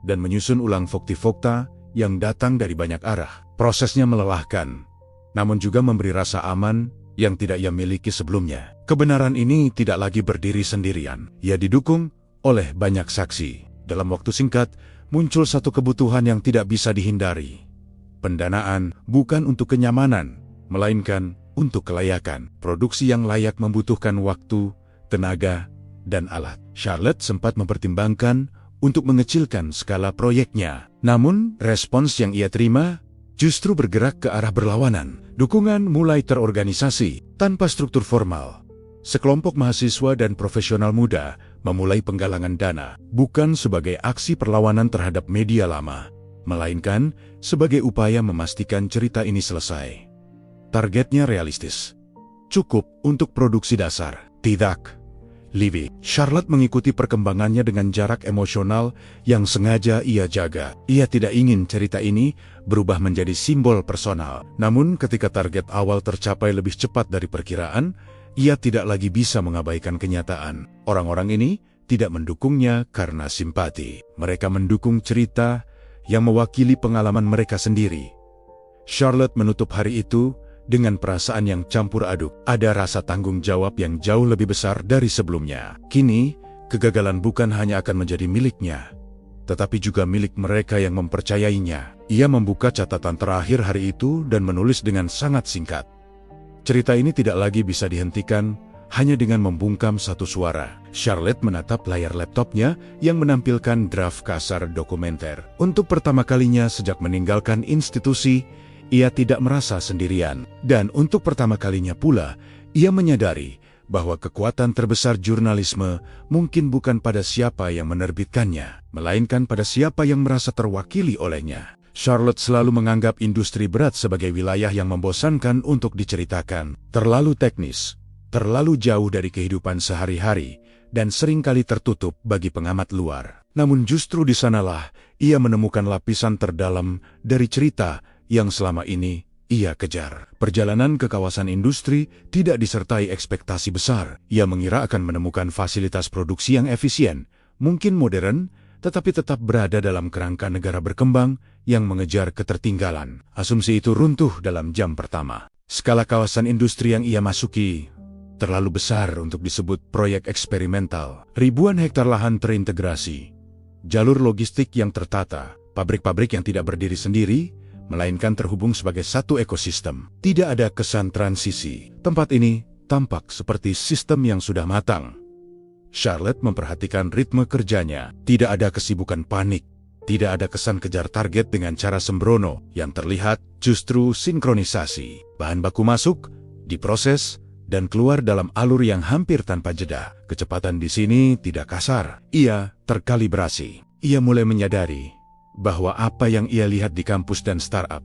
dan menyusun ulang fakta-fakta yang datang dari banyak arah. Prosesnya melelahkan, namun juga memberi rasa aman yang tidak ia miliki sebelumnya. Kebenaran ini tidak lagi berdiri sendirian. Ia didukung oleh banyak saksi. Dalam waktu singkat, muncul satu kebutuhan yang tidak bisa dihindari. Pendanaan bukan untuk kenyamanan, melainkan untuk kelayakan. Produksi yang layak membutuhkan waktu, tenaga, dan alat. Charlotte sempat mempertimbangkan untuk mengecilkan skala proyeknya. Namun, respons yang ia terima justru bergerak ke arah berlawanan. Dukungan mulai terorganisasi tanpa struktur formal. Sekelompok mahasiswa dan profesional muda memulai penggalangan dana, bukan sebagai aksi perlawanan terhadap media lama, melainkan sebagai upaya memastikan cerita ini selesai. Targetnya realistis. Cukup untuk produksi dasar. Tidak. Livy. Charlotte mengikuti perkembangannya dengan jarak emosional yang sengaja ia jaga. Ia tidak ingin cerita ini berubah menjadi simbol personal. Namun ketika target awal tercapai lebih cepat dari perkiraan, ia tidak lagi bisa mengabaikan kenyataan. Orang-orang ini tidak mendukungnya karena simpati. Mereka mendukung cerita yang mewakili pengalaman mereka sendiri. Charlotte menutup hari itu dengan perasaan yang campur aduk. Ada rasa tanggung jawab yang jauh lebih besar dari sebelumnya. Kini, kegagalan bukan hanya akan menjadi miliknya, tetapi juga milik mereka yang mempercayainya. Ia membuka catatan terakhir hari itu dan menulis dengan sangat singkat. Cerita ini tidak lagi bisa dihentikan hanya dengan membungkam satu suara. Charlotte menatap layar laptopnya yang menampilkan draft kasar dokumenter. Untuk pertama kalinya sejak meninggalkan institusi, ia tidak merasa sendirian. Dan untuk pertama kalinya pula, ia menyadari bahwa kekuatan terbesar jurnalisme mungkin bukan pada siapa yang menerbitkannya, melainkan pada siapa yang merasa terwakili olehnya. Charlotte selalu menganggap industri berat sebagai wilayah yang membosankan untuk diceritakan. Terlalu teknis, terlalu jauh dari kehidupan sehari-hari, dan seringkali tertutup bagi pengamat luar. Namun justru di sanalah ia menemukan lapisan terdalam dari cerita yang selama ini ia kejar. Perjalanan ke kawasan industri tidak disertai ekspektasi besar. Ia mengira akan menemukan fasilitas produksi yang efisien, mungkin modern, tetapi tetap berada dalam kerangka negara berkembang yang mengejar ketertinggalan. Asumsi itu runtuh dalam jam pertama. Skala kawasan industri yang ia masuki terlalu besar untuk disebut proyek eksperimental. Ribuan hektar lahan terintegrasi, jalur logistik yang tertata, pabrik-pabrik yang tidak berdiri sendiri, melainkan terhubung sebagai satu ekosistem. Tidak ada kesan transisi. Tempat ini tampak seperti sistem yang sudah matang. Charlotte memperhatikan ritme kerjanya. Tidak ada kesibukan panik. Tidak ada kesan kejar target dengan cara sembrono. Yang terlihat justru sinkronisasi. Bahan baku masuk, diproses, dan keluar dalam alur yang hampir tanpa jeda. Kecepatan di sini tidak kasar. Ia terkalibrasi. Ia mulai menyadari bahwa apa yang ia lihat di kampus dan startup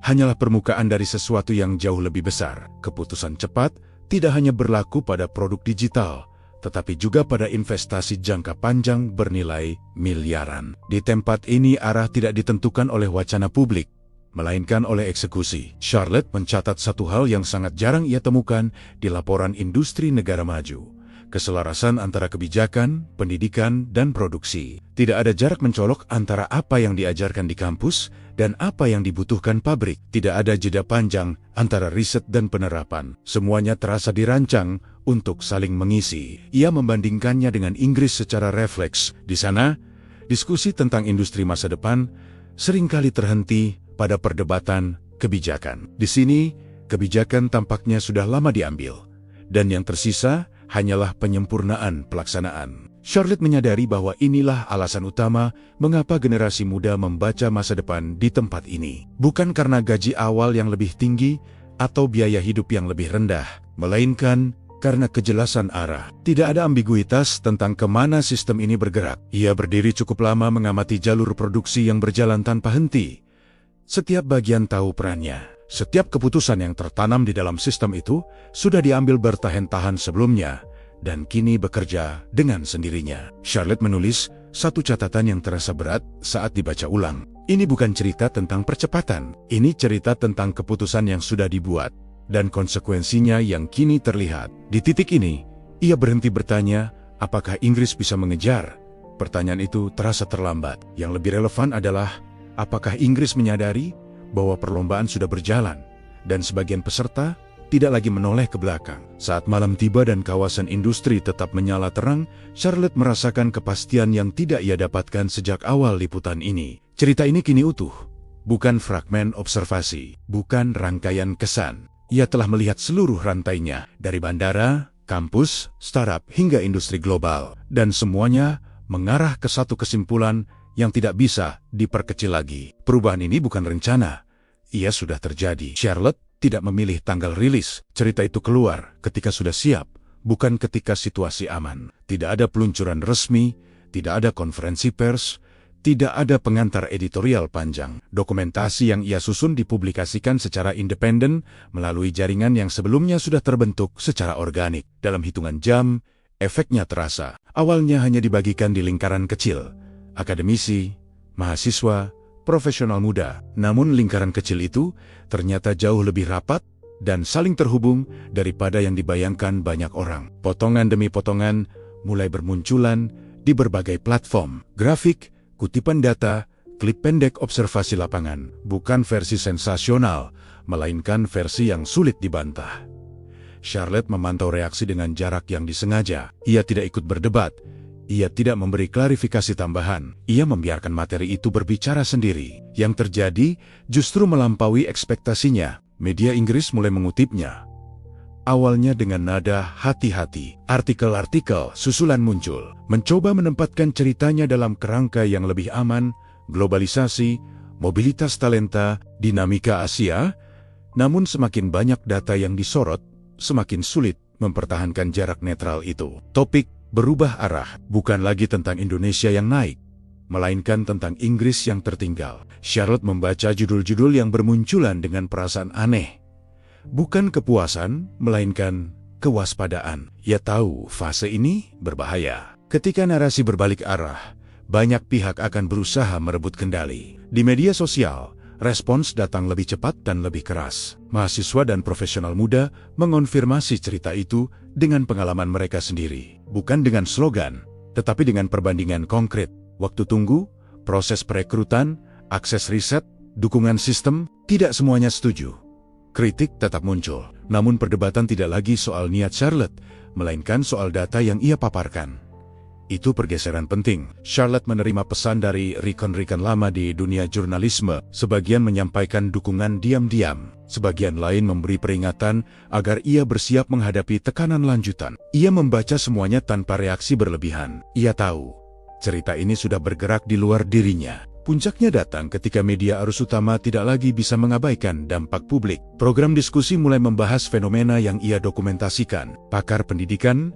hanyalah permukaan dari sesuatu yang jauh lebih besar. Keputusan cepat tidak hanya berlaku pada produk digital, tetapi juga pada investasi jangka panjang bernilai miliaran. Di tempat ini arah tidak ditentukan oleh wacana publik, melainkan oleh eksekusi. Charlotte mencatat satu hal yang sangat jarang ia temukan di laporan industri negara maju. Keselarasan antara kebijakan, pendidikan, dan produksi. Tidak ada jarak mencolok antara apa yang diajarkan di kampus dan apa yang dibutuhkan pabrik. Tidak ada jeda panjang antara riset dan penerapan. Semuanya terasa dirancang untuk saling mengisi. Ia membandingkannya dengan Inggris secara refleks. Di sana, diskusi tentang industri masa depan seringkali terhenti pada perdebatan kebijakan. Di sini, kebijakan tampaknya sudah lama diambil, dan yang tersisa hanyalah penyempurnaan pelaksanaan. Charlotte menyadari bahwa inilah alasan utama mengapa generasi muda membaca masa depan di tempat ini. Bukan karena gaji awal yang lebih tinggi atau biaya hidup yang lebih rendah, melainkan karena kejelasan arah. Tidak ada ambiguitas tentang kemana sistem ini bergerak. Ia berdiri cukup lama mengamati jalur produksi yang berjalan tanpa henti. Setiap bagian tahu perannya. Setiap keputusan yang tertanam di dalam sistem itu sudah diambil bertahan-tahan sebelumnya dan kini bekerja dengan sendirinya. Charlotte menulis satu catatan yang terasa berat saat dibaca ulang. Ini bukan cerita tentang percepatan. Ini cerita tentang keputusan yang sudah dibuat dan konsekuensinya yang kini terlihat. Di titik ini, ia berhenti bertanya, apakah Inggris bisa mengejar? Pertanyaan itu terasa terlambat. Yang lebih relevan adalah, apakah Inggris menyadari bahwa perlombaan sudah berjalan, dan sebagian peserta tidak lagi menoleh ke belakang. Saat malam tiba dan kawasan industri tetap menyala terang, Charlotte merasakan kepastian yang tidak ia dapatkan sejak awal liputan ini. Cerita ini kini utuh, bukan fragmen observasi, bukan rangkaian kesan. Ia telah melihat seluruh rantainya, dari bandara, kampus, startup, hingga industri global. Dan semuanya mengarah ke satu kesimpulan yang tidak bisa diperkecil lagi. Perubahan ini bukan rencana. Ia sudah terjadi. Charlotte tidak memilih tanggal rilis. Cerita itu keluar ketika sudah siap, bukan ketika situasi aman. Tidak ada peluncuran resmi, tidak ada konferensi pers, tidak ada pengantar editorial panjang. Dokumentasi yang ia susun dipublikasikan secara independen melalui jaringan yang sebelumnya sudah terbentuk secara organik. Dalam hitungan jam, efeknya terasa. Awalnya hanya dibagikan di lingkaran kecil, akademisi, mahasiswa, profesional muda. Namun lingkaran kecil itu ternyata jauh lebih rapat dan saling terhubung daripada yang dibayangkan banyak orang. Potongan demi potongan mulai bermunculan di berbagai platform. Grafik, kutipan data, klip pendek observasi lapangan, bukan versi sensasional, melainkan versi yang sulit dibantah. Charlotte memantau reaksi dengan jarak yang disengaja. Ia tidak ikut berdebat. Ia tidak memberi klarifikasi tambahan. Ia membiarkan materi itu berbicara sendiri. Yang terjadi justru melampaui ekspektasinya. Media Inggris mulai mengutipnya. Awalnya dengan nada hati-hati, artikel-artikel susulan muncul, mencoba menempatkan ceritanya dalam kerangka yang lebih aman, globalisasi, mobilitas talenta, dinamika Asia. Namun semakin banyak data yang disorot, semakin sulit mempertahankan jarak netral itu. Topik berubah arah, bukan lagi tentang Indonesia yang naik, melainkan tentang Inggris yang tertinggal. Charlotte membaca judul-judul yang bermunculan dengan perasaan aneh. Bukan kepuasan, melainkan kewaspadaan. Ia tahu fase ini berbahaya. Ketika narasi berbalik arah, banyak pihak akan berusaha merebut kendali. Di media sosial, respons datang lebih cepat dan lebih keras. Mahasiswa dan profesional muda mengonfirmasi cerita itu dengan pengalaman mereka sendiri. Bukan dengan slogan, tetapi dengan perbandingan konkret. Waktu tunggu, proses perekrutan, akses riset, dukungan sistem, tidak semuanya setuju. Kritik tetap muncul, namun perdebatan tidak lagi soal niat Charlotte, melainkan soal data yang ia paparkan. Itu pergeseran penting. Charlotte menerima pesan dari rekan-rekan lama di dunia jurnalisme. Sebagian menyampaikan dukungan diam-diam, sebagian lain memberi peringatan agar ia bersiap menghadapi tekanan lanjutan. Ia membaca semuanya tanpa reaksi berlebihan. Ia tahu, cerita ini sudah bergerak di luar dirinya. Puncaknya datang ketika media arus utama tidak lagi bisa mengabaikan dampak publik. Program diskusi mulai membahas fenomena yang ia dokumentasikan. Pakar pendidikan,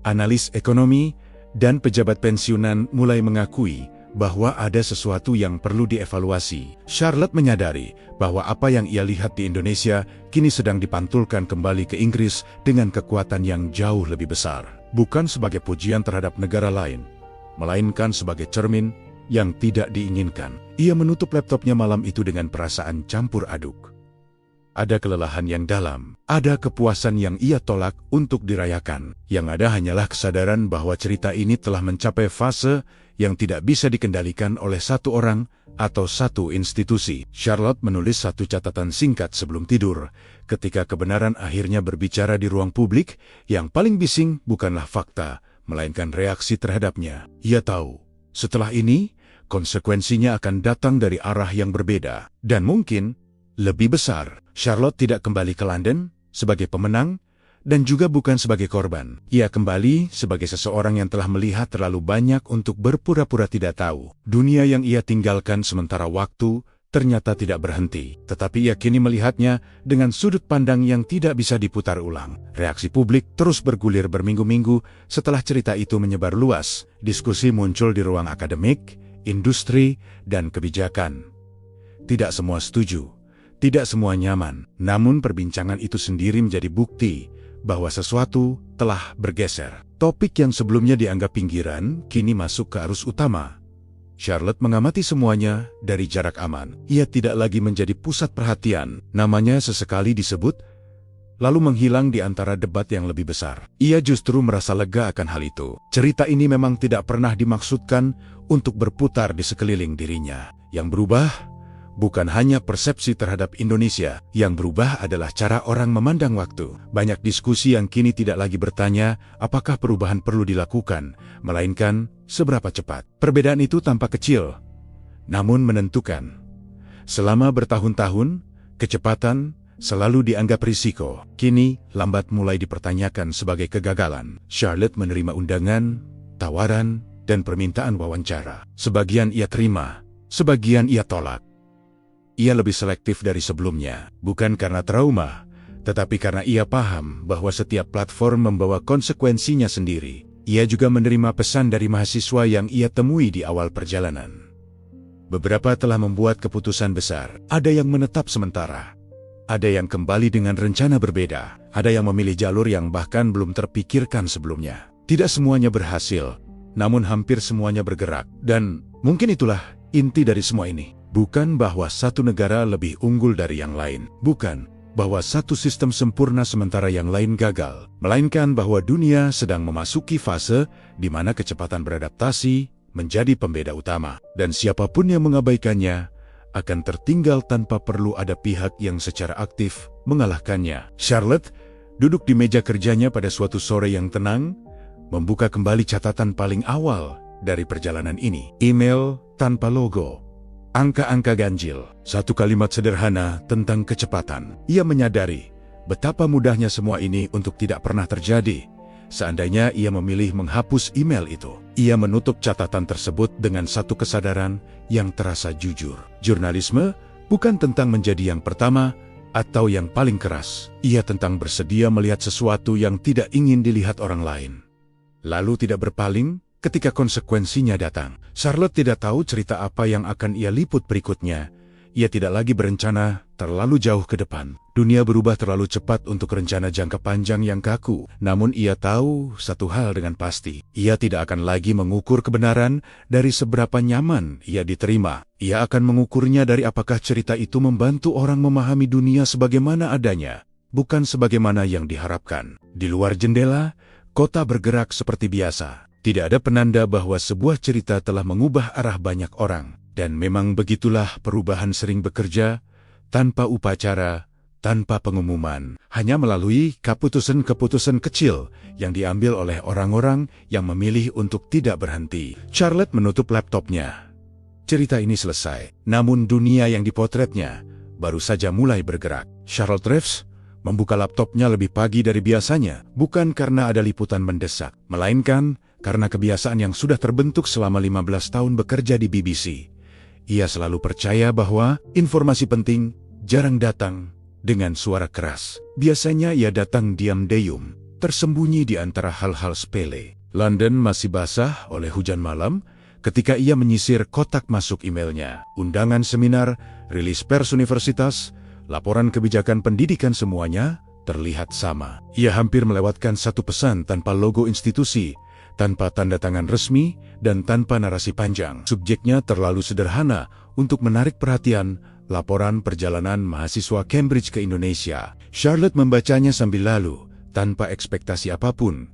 analis ekonomi, dan pejabat pensiunan mulai mengakui bahwa ada sesuatu yang perlu dievaluasi. Charlotte menyadari bahwa apa yang ia lihat di Indonesia kini sedang dipantulkan kembali ke Inggris dengan kekuatan yang jauh lebih besar. Bukan sebagai pujian terhadap negara lain, melainkan sebagai cermin yang tidak diinginkan. Ia menutup laptopnya malam itu dengan perasaan campur aduk. Ada kelelahan yang dalam, ada kepuasan yang ia tolak untuk dirayakan. Yang ada hanyalah kesadaran bahwa cerita ini telah mencapai fase yang tidak bisa dikendalikan oleh satu orang atau satu institusi. Charlotte menulis satu catatan singkat sebelum tidur. Ketika kebenaran akhirnya berbicara di ruang publik, yang paling bising bukanlah fakta, melainkan reaksi terhadapnya. Ia tahu, setelah ini, konsekuensinya akan datang dari arah yang berbeda, dan mungkin lebih besar. Charlotte tidak kembali ke London sebagai pemenang, dan juga bukan sebagai korban. Ia kembali sebagai seseorang yang telah melihat terlalu banyak untuk berpura-pura tidak tahu. Dunia yang ia tinggalkan sementara waktu ternyata tidak berhenti, tetapi ia kini melihatnya dengan sudut pandang yang tidak bisa diputar ulang. Reaksi publik terus bergulir berminggu-minggu setelah cerita itu menyebar luas. Diskusi muncul di ruang akademik, industri, dan kebijakan. Tidak semua setuju, tidak semua nyaman, namun perbincangan itu sendiri menjadi bukti bahwa sesuatu telah bergeser. Topik yang sebelumnya dianggap pinggiran, kini masuk ke arus utama. Charlotte mengamati semuanya dari jarak aman. Ia tidak lagi menjadi pusat perhatian, namanya sesekali disebut, lalu menghilang di antara debat yang lebih besar. Ia justru merasa lega akan hal itu. Cerita ini memang tidak pernah dimaksudkan untuk berputar di sekeliling dirinya. Yang berubah bukan hanya persepsi terhadap Indonesia, yang berubah adalah cara orang memandang waktu. Banyak diskusi yang kini tidak lagi bertanya apakah perubahan perlu dilakukan, melainkan seberapa cepat. Perbedaan itu tampak kecil, namun menentukan. Selama bertahun-tahun, kecepatan selalu dianggap risiko. Kini, lambat mulai dipertanyakan sebagai kegagalan. Charlotte menerima undangan, tawaran, dan permintaan wawancara. Sebagian ia terima, sebagian ia tolak. Ia lebih selektif dari sebelumnya, bukan karena trauma, tetapi karena ia paham bahwa setiap platform membawa konsekuensinya sendiri. Ia juga menerima pesan dari mahasiswa yang ia temui di awal perjalanan. Beberapa telah membuat keputusan besar, ada yang menetap sementara. Ada yang kembali dengan rencana berbeda, ada yang memilih jalur yang bahkan belum terpikirkan sebelumnya. Tidak semuanya berhasil, namun hampir semuanya bergerak. Dan mungkin itulah inti dari semua ini. Bukan bahwa satu negara lebih unggul dari yang lain. Bukan bahwa satu sistem sempurna sementara yang lain gagal. Melainkan bahwa dunia sedang memasuki fase di mana kecepatan beradaptasi menjadi pembeda utama. Dan siapapun yang mengabaikannya akan tertinggal tanpa perlu ada pihak yang secara aktif mengalahkannya. Charlotte duduk di meja kerjanya pada suatu sore yang tenang, membuka kembali catatan paling awal dari perjalanan ini. Email tanpa logo. Angka-angka ganjil, satu kalimat sederhana tentang kecepatan. Ia menyadari betapa mudahnya semua ini untuk tidak pernah terjadi. Seandainya ia memilih menghapus email itu. Ia menutup catatan tersebut dengan satu kesadaran yang terasa jujur. Jurnalisme bukan tentang menjadi yang pertama atau yang paling keras. Ia tentang bersedia melihat sesuatu yang tidak ingin dilihat orang lain, lalu tidak berpaling ketika konsekuensinya datang. Charlotte tidak tahu cerita apa yang akan ia liput berikutnya. Ia tidak lagi berencana terlalu jauh ke depan. Dunia berubah terlalu cepat untuk rencana jangka panjang yang kaku. Namun ia tahu satu hal dengan pasti. Ia tidak akan lagi mengukur kebenaran dari seberapa nyaman ia diterima. Ia akan mengukurnya dari apakah cerita itu membantu orang memahami dunia sebagaimana adanya, bukan sebagaimana yang diharapkan. Di luar jendela, kota bergerak seperti biasa. Tidak ada penanda bahwa sebuah cerita telah mengubah arah banyak orang. Dan memang begitulah perubahan sering bekerja, tanpa upacara, tanpa pengumuman. Hanya melalui keputusan-keputusan kecil yang diambil oleh orang-orang yang memilih untuk tidak berhenti. Charlotte menutup laptopnya. Cerita ini selesai, namun dunia yang dipotretnya baru saja mulai bergerak. Charlotte Reeves membuka laptopnya lebih pagi dari biasanya, bukan karena ada liputan mendesak, melainkan karena kebiasaan yang sudah terbentuk selama 15 tahun bekerja di BBC. Ia selalu percaya bahwa informasi penting jarang datang dengan suara keras. Biasanya ia datang diam-diam, tersembunyi di antara hal-hal sepele. London masih basah oleh hujan malam ketika ia menyisir kotak masuk emailnya. Undangan seminar, rilis pers universitas, laporan kebijakan pendidikan semuanya terlihat sama. Ia hampir melewatkan satu pesan tanpa logo institusi, tanpa tanda tangan resmi, dan tanpa narasi panjang. Subjeknya terlalu sederhana untuk menarik perhatian: laporan perjalanan mahasiswa Cambridge ke Indonesia. Charlotte membacanya sambil lalu, tanpa ekspektasi apapun.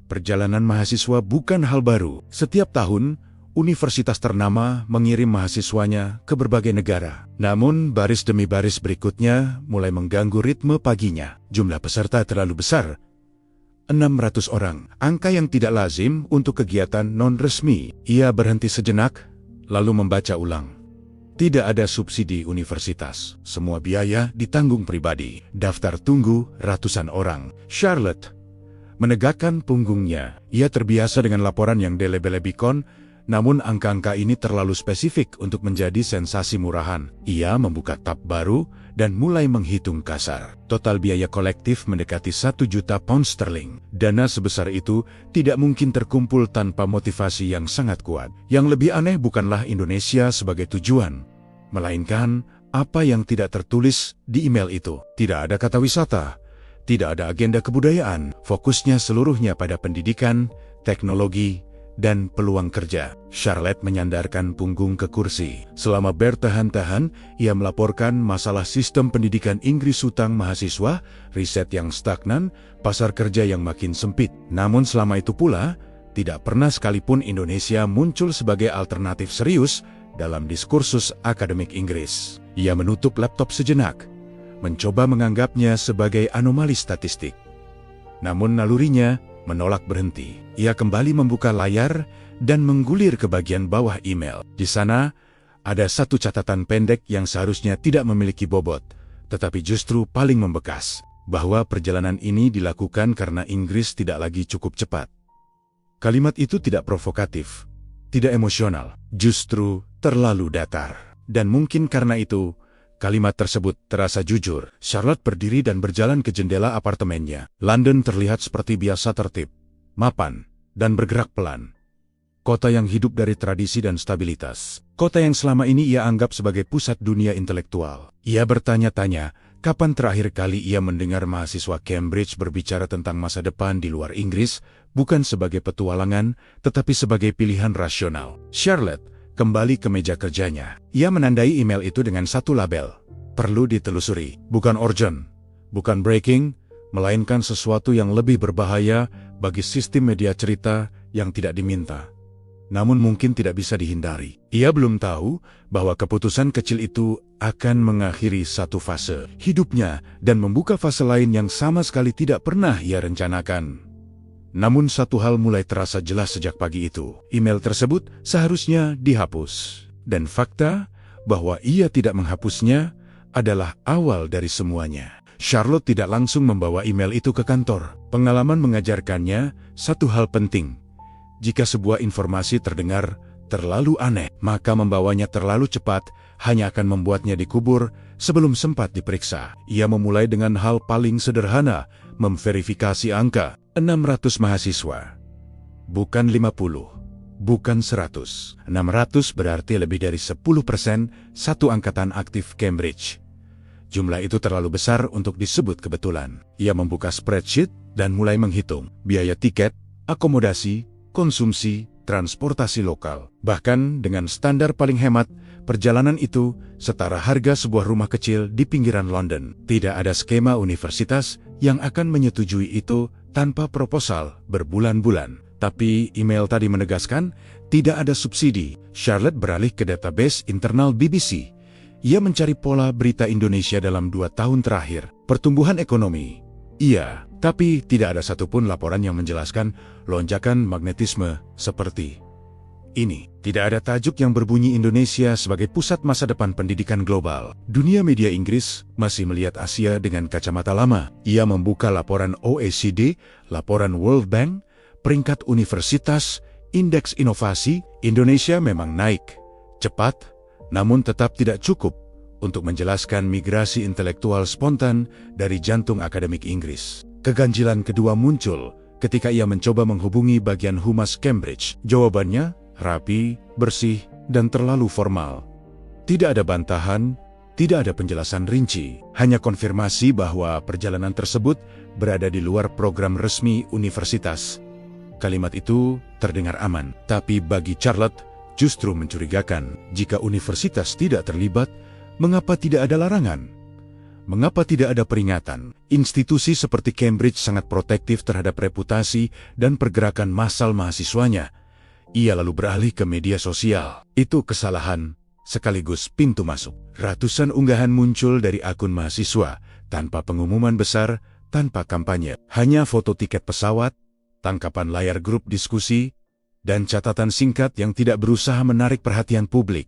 Perjalanan mahasiswa bukan hal baru. Setiap tahun, universitas ternama mengirim mahasiswanya ke berbagai negara. Namun, baris demi baris berikutnya mulai mengganggu ritme paginya. Jumlah peserta terlalu besar, 600 orang, angka yang tidak lazim untuk kegiatan non-resmi. Ia berhenti sejenak, lalu membaca ulang. Tidak ada subsidi universitas, semua biaya ditanggung pribadi. Daftar tunggu ratusan orang. Charlotte menegakkan punggungnya. Ia terbiasa dengan laporan yang delebelebikon, namun angka-angka ini terlalu spesifik untuk menjadi sensasi murahan. Ia membuka tab baru dan mulai menghitung kasar. Total biaya kolektif mendekati 1 juta pound sterling. Dana sebesar itu tidak mungkin terkumpul tanpa motivasi yang sangat kuat. Yang lebih aneh bukanlah Indonesia sebagai tujuan, melainkan apa yang tidak tertulis di email itu. Tidak ada kata wisata, tidak ada agenda kebudayaan. Fokusnya seluruhnya pada pendidikan, teknologi, dan peluang kerja. Charlotte menyandarkan punggung ke kursi. Selama bertahan-tahan, ia melaporkan masalah sistem pendidikan Inggris, hutang mahasiswa, riset yang stagnan, pasar kerja yang makin sempit. Namun selama itu pula, tidak pernah sekalipun Indonesia muncul sebagai alternatif serius dalam diskursus akademik Inggris. Ia menutup laptop sejenak, mencoba menganggapnya sebagai anomali statistik. Namun nalurinya menolak berhenti. Ia kembali membuka layar dan menggulir ke bagian bawah email. Di sana, ada satu catatan pendek yang seharusnya tidak memiliki bobot, tetapi justru paling membekas, bahwa perjalanan ini dilakukan karena Inggris tidak lagi cukup cepat. Kalimat itu tidak provokatif, tidak emosional, justru terlalu datar. Dan mungkin karena itu, kalimat tersebut terasa jujur. Charlotte berdiri dan berjalan ke jendela apartemennya. London terlihat seperti biasa tertib, mapan, dan bergerak pelan. Kota yang hidup dari tradisi dan stabilitas. Kota yang selama ini ia anggap sebagai pusat dunia intelektual. Ia bertanya-tanya, kapan terakhir kali ia mendengar mahasiswa Cambridge berbicara tentang masa depan di luar Inggris, bukan sebagai petualangan, tetapi sebagai pilihan rasional. Charlotte kembali ke meja kerjanya. Ia menandai email itu dengan satu label. Perlu ditelusuri. Bukan urgent, bukan breaking, melainkan sesuatu yang lebih berbahaya bagi sistem media cerita yang tidak diminta, namun mungkin tidak bisa dihindari. Ia belum tahu bahwa keputusan kecil itu akan mengakhiri satu fase hidupnya dan membuka fase lain yang sama sekali tidak pernah ia rencanakan. Namun satu hal mulai terasa jelas sejak pagi itu. Email tersebut seharusnya dihapus. Dan fakta bahwa ia tidak menghapusnya adalah awal dari semuanya. Charlotte tidak langsung membawa email itu ke kantor. Pengalaman mengajarkannya satu hal penting. Jika sebuah informasi terdengar terlalu aneh, maka membawanya terlalu cepat hanya akan membuatnya dikubur sebelum sempat diperiksa. Ia memulai dengan hal paling sederhana, memverifikasi angka. 600 mahasiswa. Bukan 50, bukan 100. 600 berarti lebih dari 10% satu angkatan aktif Cambridge. Jumlah itu terlalu besar untuk disebut kebetulan. Ia membuka spreadsheet dan mulai menghitung biaya tiket, akomodasi, konsumsi, transportasi lokal. Bahkan dengan standar paling hemat, perjalanan itu setara harga sebuah rumah kecil di pinggiran London. Tidak ada skema universitas yang akan menyetujui itu tanpa proposal berbulan-bulan. Tapi email tadi menegaskan tidak ada subsidi. Charlotte beralih ke database internal BBC. Ia mencari pola berita Indonesia dalam 2 tahun terakhir. Pertumbuhan ekonomi. Iya. Tapi tidak ada satupun laporan yang menjelaskan lonjakan magnetisme seperti ini. Tidak ada tajuk yang berbunyi Indonesia sebagai pusat masa depan pendidikan global. Dunia media Inggris masih melihat Asia dengan kacamata lama. Ia membuka laporan OECD, laporan World Bank, peringkat universitas, indeks inovasi. Indonesia memang naik cepat, namun tetap tidak cukup untuk menjelaskan migrasi intelektual spontan dari jantung akademik Inggris. Keganjilan kedua muncul ketika ia mencoba menghubungi bagian humas Cambridge. Jawabannya rapi, bersih, dan terlalu formal. Tidak ada bantahan, tidak ada penjelasan rinci, hanya konfirmasi bahwa perjalanan tersebut berada di luar program resmi universitas. Kalimat itu terdengar aman, tapi bagi Charlotte justru mencurigakan. Jika universitas tidak terlibat, mengapa tidak ada larangan? Mengapa tidak ada peringatan? Institusi seperti Cambridge sangat protektif terhadap reputasi dan pergerakan massal mahasiswanya. Ia lalu beralih ke media sosial. Itu kesalahan, sekaligus pintu masuk. Ratusan unggahan muncul dari akun mahasiswa, tanpa pengumuman besar, tanpa kampanye. Hanya foto tiket pesawat, tangkapan layar grup diskusi, dan catatan singkat yang tidak berusaha menarik perhatian publik.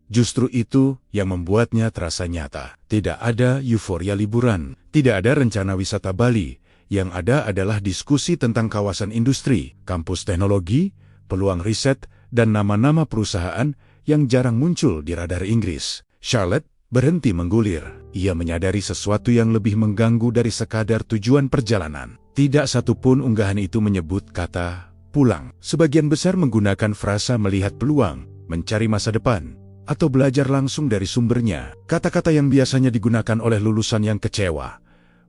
Justru itu yang membuatnya terasa nyata. Tidak ada euforia liburan, tidak ada rencana wisata Bali. Yang ada adalah diskusi tentang kawasan industri, kampus teknologi, peluang riset, dan nama-nama perusahaan yang jarang muncul di radar Inggris. Charlotte berhenti menggulir. Ia menyadari sesuatu yang lebih mengganggu dari sekadar tujuan perjalanan. Tidak satupun unggahan itu menyebut kata pulang. Sebagian besar menggunakan frasa melihat peluang, mencari masa depan, atau belajar langsung dari sumbernya. Kata-kata yang biasanya digunakan oleh lulusan yang kecewa,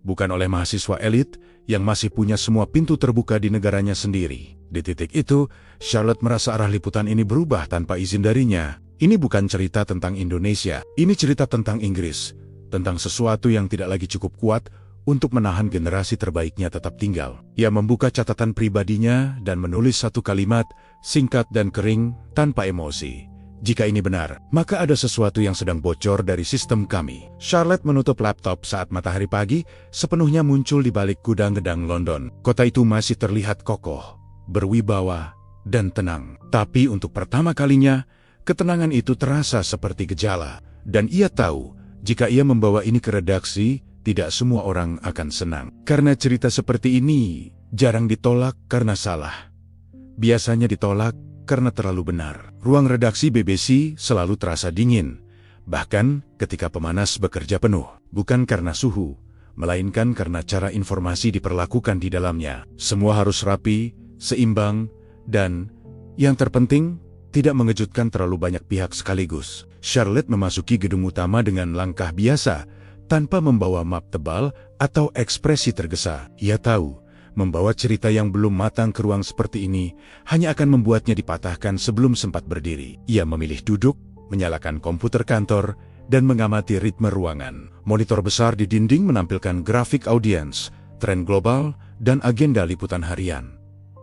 bukan oleh mahasiswa elit yang masih punya semua pintu terbuka di negaranya sendiri. Di titik itu, Charlotte merasa arah liputan ini berubah tanpa izin darinya. Ini bukan cerita tentang Indonesia, ini cerita tentang Inggris, tentang sesuatu yang tidak lagi cukup kuat untuk menahan generasi terbaiknya tetap tinggal. Ia membuka catatan pribadinya dan menulis satu kalimat, singkat dan kering, tanpa emosi. Jika ini benar, maka ada sesuatu yang sedang bocor dari sistem kami. Charlotte menutup laptop saat matahari pagi sepenuhnya muncul di balik gudang-gedang London. Kota itu masih terlihat kokoh, berwibawa, dan tenang. Tapi untuk pertama kalinya, ketenangan itu terasa seperti gejala. Dan ia tahu, Jika ia membawa ini ke redaksi, tidak semua orang akan senang. Karena cerita seperti ini jarang ditolak karena salah. Biasanya ditolak karena terlalu benar. Ruang redaksi BBC selalu terasa dingin, bahkan ketika pemanas bekerja penuh. Bukan karena suhu, melainkan karena cara informasi diperlakukan di dalamnya. Semua harus rapi, seimbang, dan yang terpenting, tidak mengejutkan terlalu banyak pihak sekaligus. Charlotte memasuki gedung utama dengan langkah biasa, tanpa membawa map tebal atau ekspresi tergesa. Ia tahu, membawa cerita yang belum matang ke ruang seperti ini hanya akan membuatnya dipatahkan sebelum sempat berdiri. Ia memilih duduk, menyalakan komputer kantor, dan mengamati ritme ruangan. Monitor besar di dinding menampilkan grafik audiens, tren global, dan agenda liputan harian.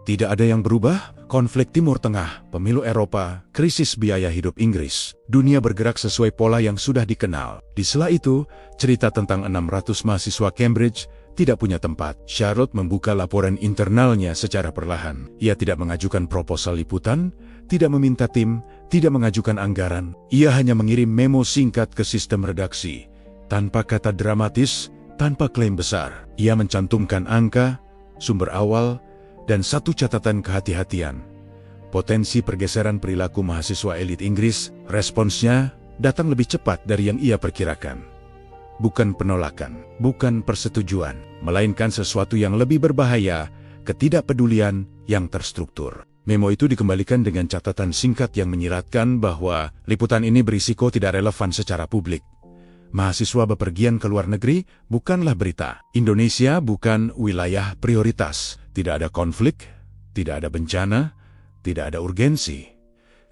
Tidak ada yang berubah, konflik Timur Tengah, pemilu Eropa, krisis biaya hidup Inggris. Dunia bergerak sesuai pola yang sudah dikenal. Di sela itu, cerita tentang 600 mahasiswa Cambridge tidak punya tempat. Charlotte membuka laporan internalnya secara perlahan. Ia tidak mengajukan proposal liputan, tidak meminta tim, tidak mengajukan anggaran. Ia hanya mengirim memo singkat ke sistem redaksi. Tanpa kata dramatis, tanpa klaim besar. Ia mencantumkan angka, sumber awal, dan satu catatan kehati-hatian. Potensi pergeseran perilaku mahasiswa elit Inggris, responsnya datang lebih cepat dari yang ia perkirakan. Bukan penolakan, bukan persetujuan, melainkan sesuatu yang lebih berbahaya, ketidakpedulian yang terstruktur. Memo itu dikembalikan dengan catatan singkat yang menyiratkan bahwa liputan ini berisiko tidak relevan secara publik. Mahasiswa bepergian ke luar negeri bukanlah berita. Indonesia bukan wilayah prioritas. Tidak ada konflik, tidak ada bencana, tidak ada urgensi.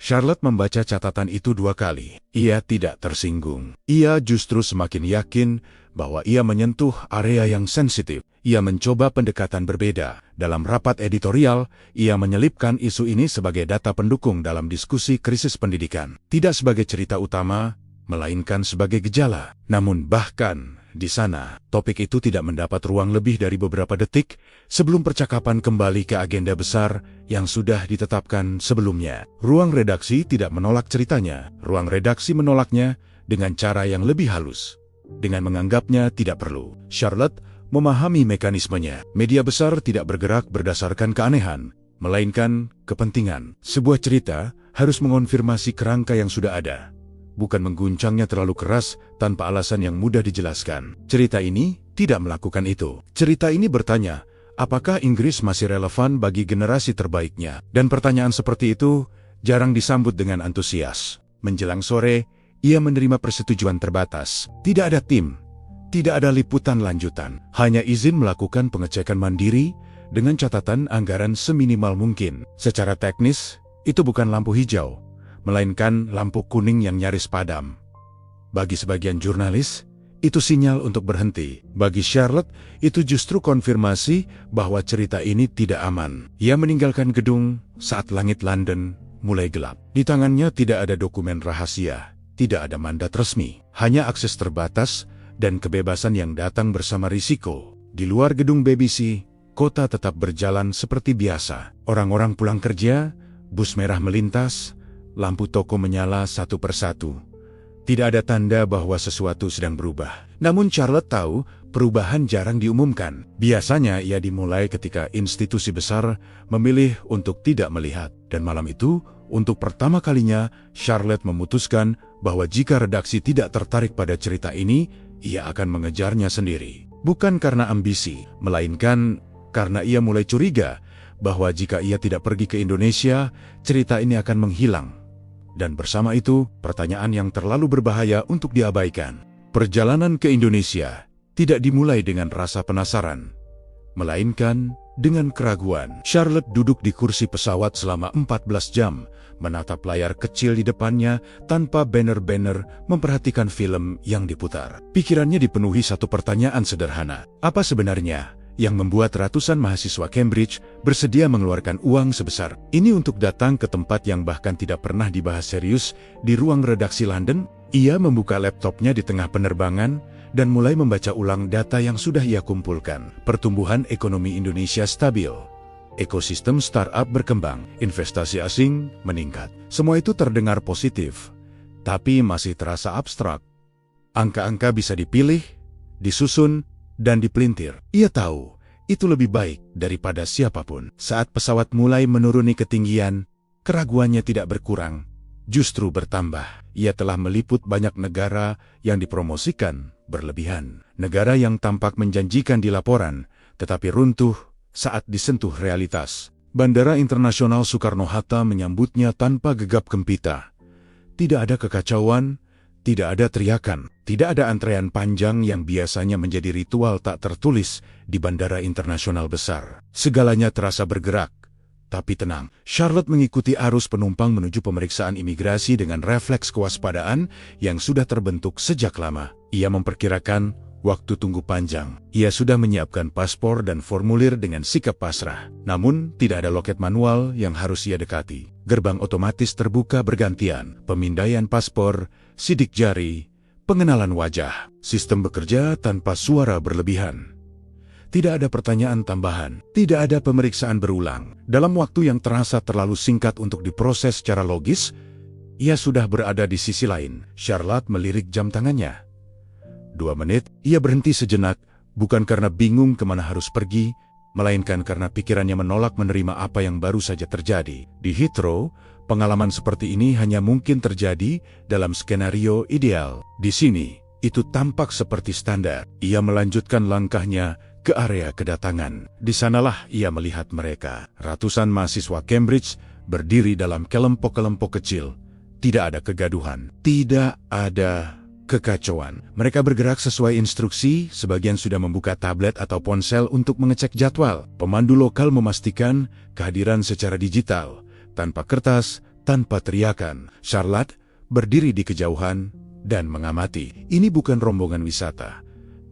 Charlotte membaca catatan itu 2 kali. Ia tidak tersinggung. Ia justru semakin yakin bahwa ia menyentuh area yang sensitif. Ia mencoba pendekatan berbeda. Dalam rapat editorial, ia menyelipkan isu ini sebagai data pendukung dalam diskusi krisis pendidikan. Tidak sebagai cerita utama, melainkan sebagai gejala. Namun bahkan di sana, topik itu tidak mendapat ruang lebih dari beberapa detik sebelum percakapan kembali ke agenda besar yang sudah ditetapkan sebelumnya. Ruang redaksi tidak menolak ceritanya. Ruang redaksi menolaknya dengan cara yang lebih halus, dengan menganggapnya tidak perlu. Charlotte memahami mekanismenya. Media besar tidak bergerak berdasarkan keanehan, melainkan kepentingan. Sebuah cerita harus mengonfirmasi kerangka yang sudah ada, bukan mengguncangnya terlalu keras tanpa alasan yang mudah dijelaskan. Cerita ini tidak melakukan itu. Cerita ini bertanya, apakah Inggris masih relevan bagi generasi terbaiknya? Dan pertanyaan seperti itu jarang disambut dengan antusias. Menjelang sore, ia menerima persetujuan terbatas. Tidak ada tim, tidak ada liputan lanjutan. Hanya izin melakukan pengecekan mandiri dengan catatan anggaran seminimal mungkin. Secara teknis, itu bukan lampu hijau, melainkan lampu kuning yang nyaris padam. Bagi sebagian jurnalis, itu sinyal untuk berhenti. Bagi Charlotte, itu justru konfirmasi bahwa cerita ini tidak aman. Ia meninggalkan gedung saat langit London mulai gelap. Di tangannya tidak ada dokumen rahasia, tidak ada mandat resmi, hanya akses terbatas dan kebebasan yang datang bersama risiko. Di luar gedung BBC, kota tetap berjalan seperti biasa. Orang-orang pulang kerja, bus merah melintas, lampu toko menyala satu persatu. Tidak ada tanda bahwa sesuatu sedang berubah. Namun Charlotte tahu perubahan jarang diumumkan. Biasanya ia dimulai ketika institusi besar memilih untuk tidak melihat. Dan malam itu, untuk pertama kalinya, Charlotte memutuskan bahwa jika redaksi tidak tertarik pada cerita ini, ia akan mengejarnya sendiri. Bukan karena ambisi, melainkan karena ia mulai curiga bahwa jika ia tidak pergi ke Indonesia, cerita ini akan menghilang. Dan bersama itu, pertanyaan yang terlalu berbahaya untuk diabaikan. Perjalanan ke Indonesia tidak dimulai dengan rasa penasaran, melainkan dengan keraguan. Charlotte duduk di kursi pesawat selama 14 jam, menatap layar kecil di depannya tanpa banner-banner, memperhatikan film yang diputar. Pikirannya dipenuhi satu pertanyaan sederhana. Apa sebenarnya yang membuat ratusan mahasiswa Cambridge bersedia mengeluarkan uang sebesar ini untuk datang ke tempat yang bahkan tidak pernah dibahas serius di ruang redaksi London? Ia membuka laptopnya di tengah penerbangan dan mulai membaca ulang data yang sudah ia kumpulkan. Pertumbuhan ekonomi Indonesia stabil, ekosistem startup berkembang, investasi asing meningkat. Semua itu terdengar positif, tapi masih terasa abstrak. Angka-angka bisa dipilih, disusun, dan dipelintir. Ia tahu itu lebih baik daripada siapapun. Saat pesawat mulai menuruni ketinggian, keraguannya tidak berkurang, justru bertambah. Ia telah meliput banyak negara yang dipromosikan berlebihan. Negara yang tampak menjanjikan di laporan, tetapi runtuh saat disentuh realitas. Bandara Internasional Soekarno-Hatta menyambutnya tanpa gegap gempita. Tidak ada kekacauan, tidak ada teriakan, tidak ada antrean panjang yang biasanya menjadi ritual tak tertulis di bandara internasional besar. Segalanya terasa bergerak, tapi tenang. Charlotte mengikuti arus penumpang menuju pemeriksaan imigrasi dengan refleks kewaspadaan yang sudah terbentuk sejak lama. Ia memperkirakan waktu tunggu panjang. Ia sudah menyiapkan paspor dan formulir dengan sikap pasrah. Namun, tidak ada loket manual yang harus ia dekati. Gerbang otomatis terbuka bergantian. Pemindaian paspor, sidik jari, pengenalan wajah. Sistem bekerja tanpa suara berlebihan. Tidak ada pertanyaan tambahan. Tidak ada pemeriksaan berulang. Dalam waktu yang terasa terlalu singkat untuk diproses secara logis, ia sudah berada di sisi lain. Charlotte melirik jam tangannya. 2 menit, ia berhenti sejenak, bukan karena bingung kemana harus pergi, melainkan karena pikirannya menolak menerima apa yang baru saja terjadi. Di Heathrow, pengalaman seperti ini hanya mungkin terjadi dalam skenario ideal. Di sini, itu tampak seperti standar. Ia melanjutkan langkahnya ke area kedatangan. Di sanalah ia melihat mereka. Ratusan mahasiswa Cambridge berdiri dalam kelompok-kelompok kecil. Tidak ada kegaduhan. Tidak ada kekacauan. Mereka bergerak sesuai instruksi, sebagian sudah membuka tablet atau ponsel untuk mengecek jadwal. Pemandu lokal memastikan kehadiran secara digital, tanpa kertas, tanpa teriakan. Charlotte berdiri di kejauhan dan mengamati. Ini bukan rombongan wisata.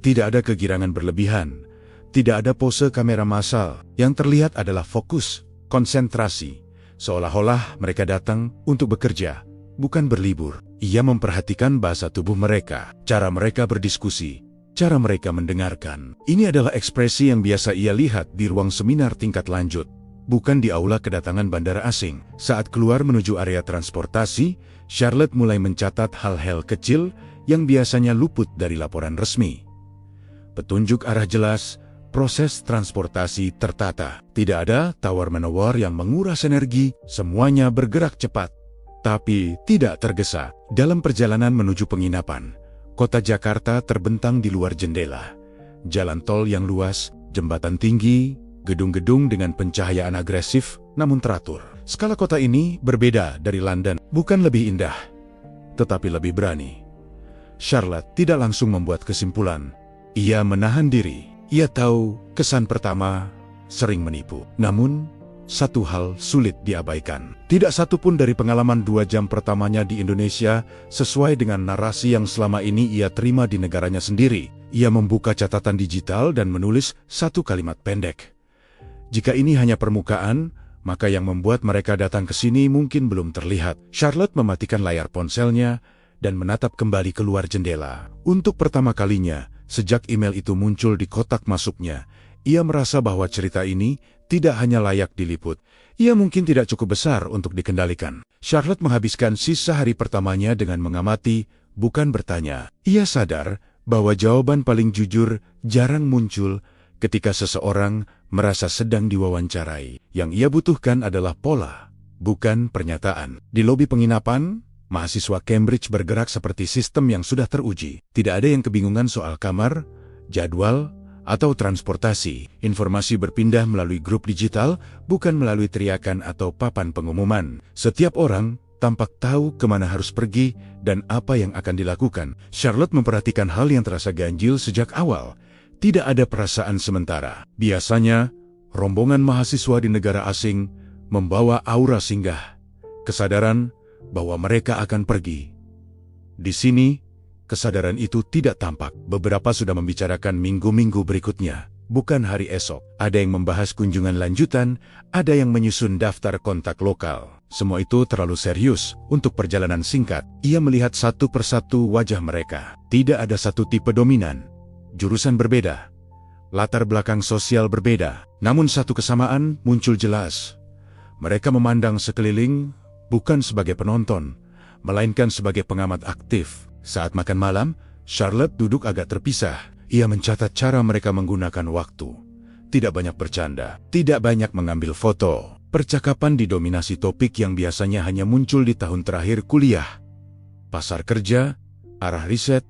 Tidak ada kegirangan berlebihan. Tidak ada pose kamera massal. Yang terlihat adalah fokus, konsentrasi. Seolah-olah mereka datang untuk bekerja, bukan berlibur. Ia memperhatikan bahasa tubuh mereka, cara mereka berdiskusi, cara mereka mendengarkan. Ini adalah ekspresi yang biasa ia lihat di ruang seminar tingkat lanjut, bukan di aula kedatangan bandara asing. Saat keluar menuju area transportasi, Charlotte mulai mencatat hal-hal kecil yang biasanya luput dari laporan resmi. Petunjuk arah jelas, proses transportasi tertata. Tidak ada tawar-menawar yang menguras energi, semuanya bergerak cepat, tapi tidak tergesa. Dalam perjalanan menuju penginapan, kota Jakarta terbentang di luar jendela. Jalan tol yang luas, jembatan tinggi, gedung-gedung dengan pencahayaan agresif namun teratur. Skala kota ini berbeda dari London, bukan lebih indah, tetapi lebih berani. Charlotte tidak langsung membuat kesimpulan. Ia menahan diri. Ia tahu kesan pertama sering menipu. Namun, satu hal sulit diabaikan. Tidak satu pun dari pengalaman 2 jam pertamanya di Indonesia sesuai dengan narasi yang selama ini ia terima di negaranya sendiri. Ia membuka catatan digital dan menulis 1 kalimat pendek. Jika ini hanya permukaan, maka yang membuat mereka datang ke sini mungkin belum terlihat. Charlotte mematikan layar ponselnya dan menatap kembali keluar jendela. Untuk pertama kalinya, sejak email itu muncul di kotak masuknya, ia merasa bahwa cerita ini tidak hanya layak diliput, ia mungkin tidak cukup besar untuk dikendalikan. Charlotte menghabiskan sisa hari pertamanya dengan mengamati, bukan bertanya. Ia sadar bahwa jawaban paling jujur jarang muncul ketika seseorang merasa sedang diwawancarai. Yang ia butuhkan adalah pola, bukan pernyataan. Di lobi penginapan, mahasiswa Cambridge bergerak seperti sistem yang sudah teruji. Tidak ada yang kebingungan soal kamar, jadwal, atau transportasi. Informasi berpindah melalui grup digital, bukan melalui teriakan atau papan pengumuman. Setiap orang tampak tahu kemana harus pergi dan apa yang akan dilakukan. Charlotte memperhatikan hal yang terasa ganjil sejak awal. Tidak ada perasaan sementara. Biasanya, rombongan mahasiswa di negara asing membawa aura singgah, kesadaran bahwa mereka akan pergi. Di sini, kesadaran itu tidak tampak. Beberapa sudah membicarakan minggu-minggu berikutnya, bukan hari esok. Ada yang membahas kunjungan lanjutan, ada yang menyusun daftar kontak lokal. Semua itu terlalu serius untuk perjalanan singkat. Ia melihat satu persatu wajah mereka. Tidak ada satu tipe dominan. Jurusan berbeda, latar belakang sosial berbeda. Namun satu kesamaan muncul jelas. Mereka memandang sekeliling bukan sebagai penonton, melainkan sebagai pengamat aktif. Saat makan malam, Charlotte duduk agak terpisah. Ia mencatat cara mereka menggunakan waktu. Tidak banyak bercanda, tidak banyak mengambil foto. Percakapan didominasi topik yang biasanya hanya muncul di tahun terakhir kuliah. Pasar kerja, arah riset,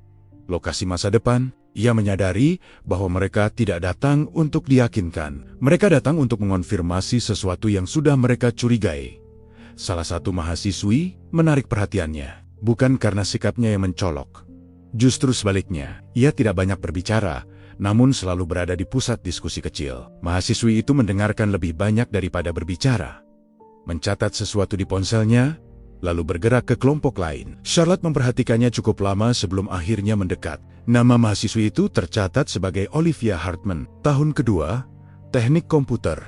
lokasi masa depan. Ia menyadari bahwa mereka tidak datang untuk diyakinkan. Mereka datang untuk mengonfirmasi sesuatu yang sudah mereka curigai. Salah satu mahasiswi menarik perhatiannya, bukan karena sikapnya yang mencolok. Justru sebaliknya, ia tidak banyak berbicara, namun selalu berada di pusat diskusi kecil. Mahasiswi itu mendengarkan lebih banyak daripada berbicara. Mencatat sesuatu di ponselnya, lalu bergerak ke kelompok lain. Charlotte memperhatikannya cukup lama sebelum akhirnya mendekat. Nama mahasiswi itu tercatat sebagai Olivia Hartman. Tahun kedua, teknik komputer.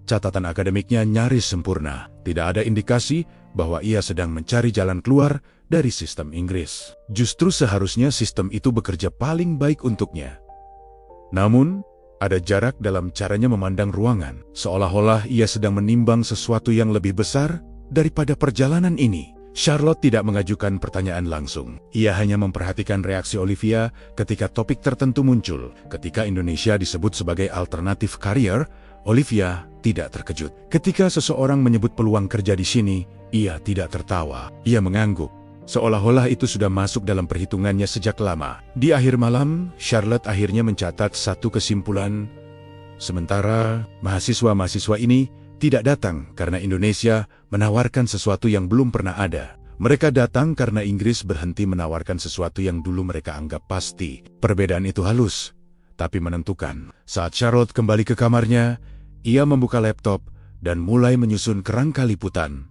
Catatan akademiknya nyaris sempurna. Tidak ada indikasi bahwa ia sedang mencari jalan keluar dari sistem Inggris. Justru seharusnya sistem itu bekerja paling baik untuknya. Namun, ada jarak dalam caranya memandang ruangan. Seolah-olah ia sedang menimbang sesuatu yang lebih besar daripada perjalanan ini. Charlotte tidak mengajukan pertanyaan langsung. Ia hanya memperhatikan reaksi Olivia ketika topik tertentu muncul. Ketika Indonesia disebut sebagai alternatif karier, Olivia tidak terkejut. Ketika seseorang menyebut peluang kerja di sini, ia tidak tertawa. Ia mengangguk, seolah-olah itu sudah masuk dalam perhitungannya sejak lama. Di akhir malam, Charlotte akhirnya mencatat satu kesimpulan. Sementara mahasiswa-mahasiswa ini tidak datang karena Indonesia menawarkan sesuatu yang belum pernah ada. Mereka datang karena Inggris berhenti menawarkan sesuatu yang dulu mereka anggap pasti. Perbedaan itu halus, tapi menentukan. Saat Charlotte kembali ke kamarnya, ia membuka laptop dan mulai menyusun kerangka liputan.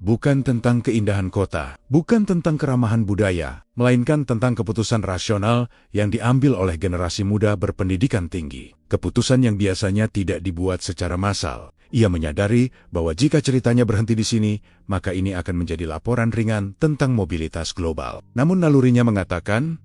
Bukan tentang keindahan kota, bukan tentang keramahan budaya, melainkan tentang keputusan rasional yang diambil oleh generasi muda berpendidikan tinggi. Keputusan yang biasanya tidak dibuat secara massal. Ia menyadari bahwa jika ceritanya berhenti di sini, maka ini akan menjadi laporan ringan tentang mobilitas global. Namun nalurinya mengatakan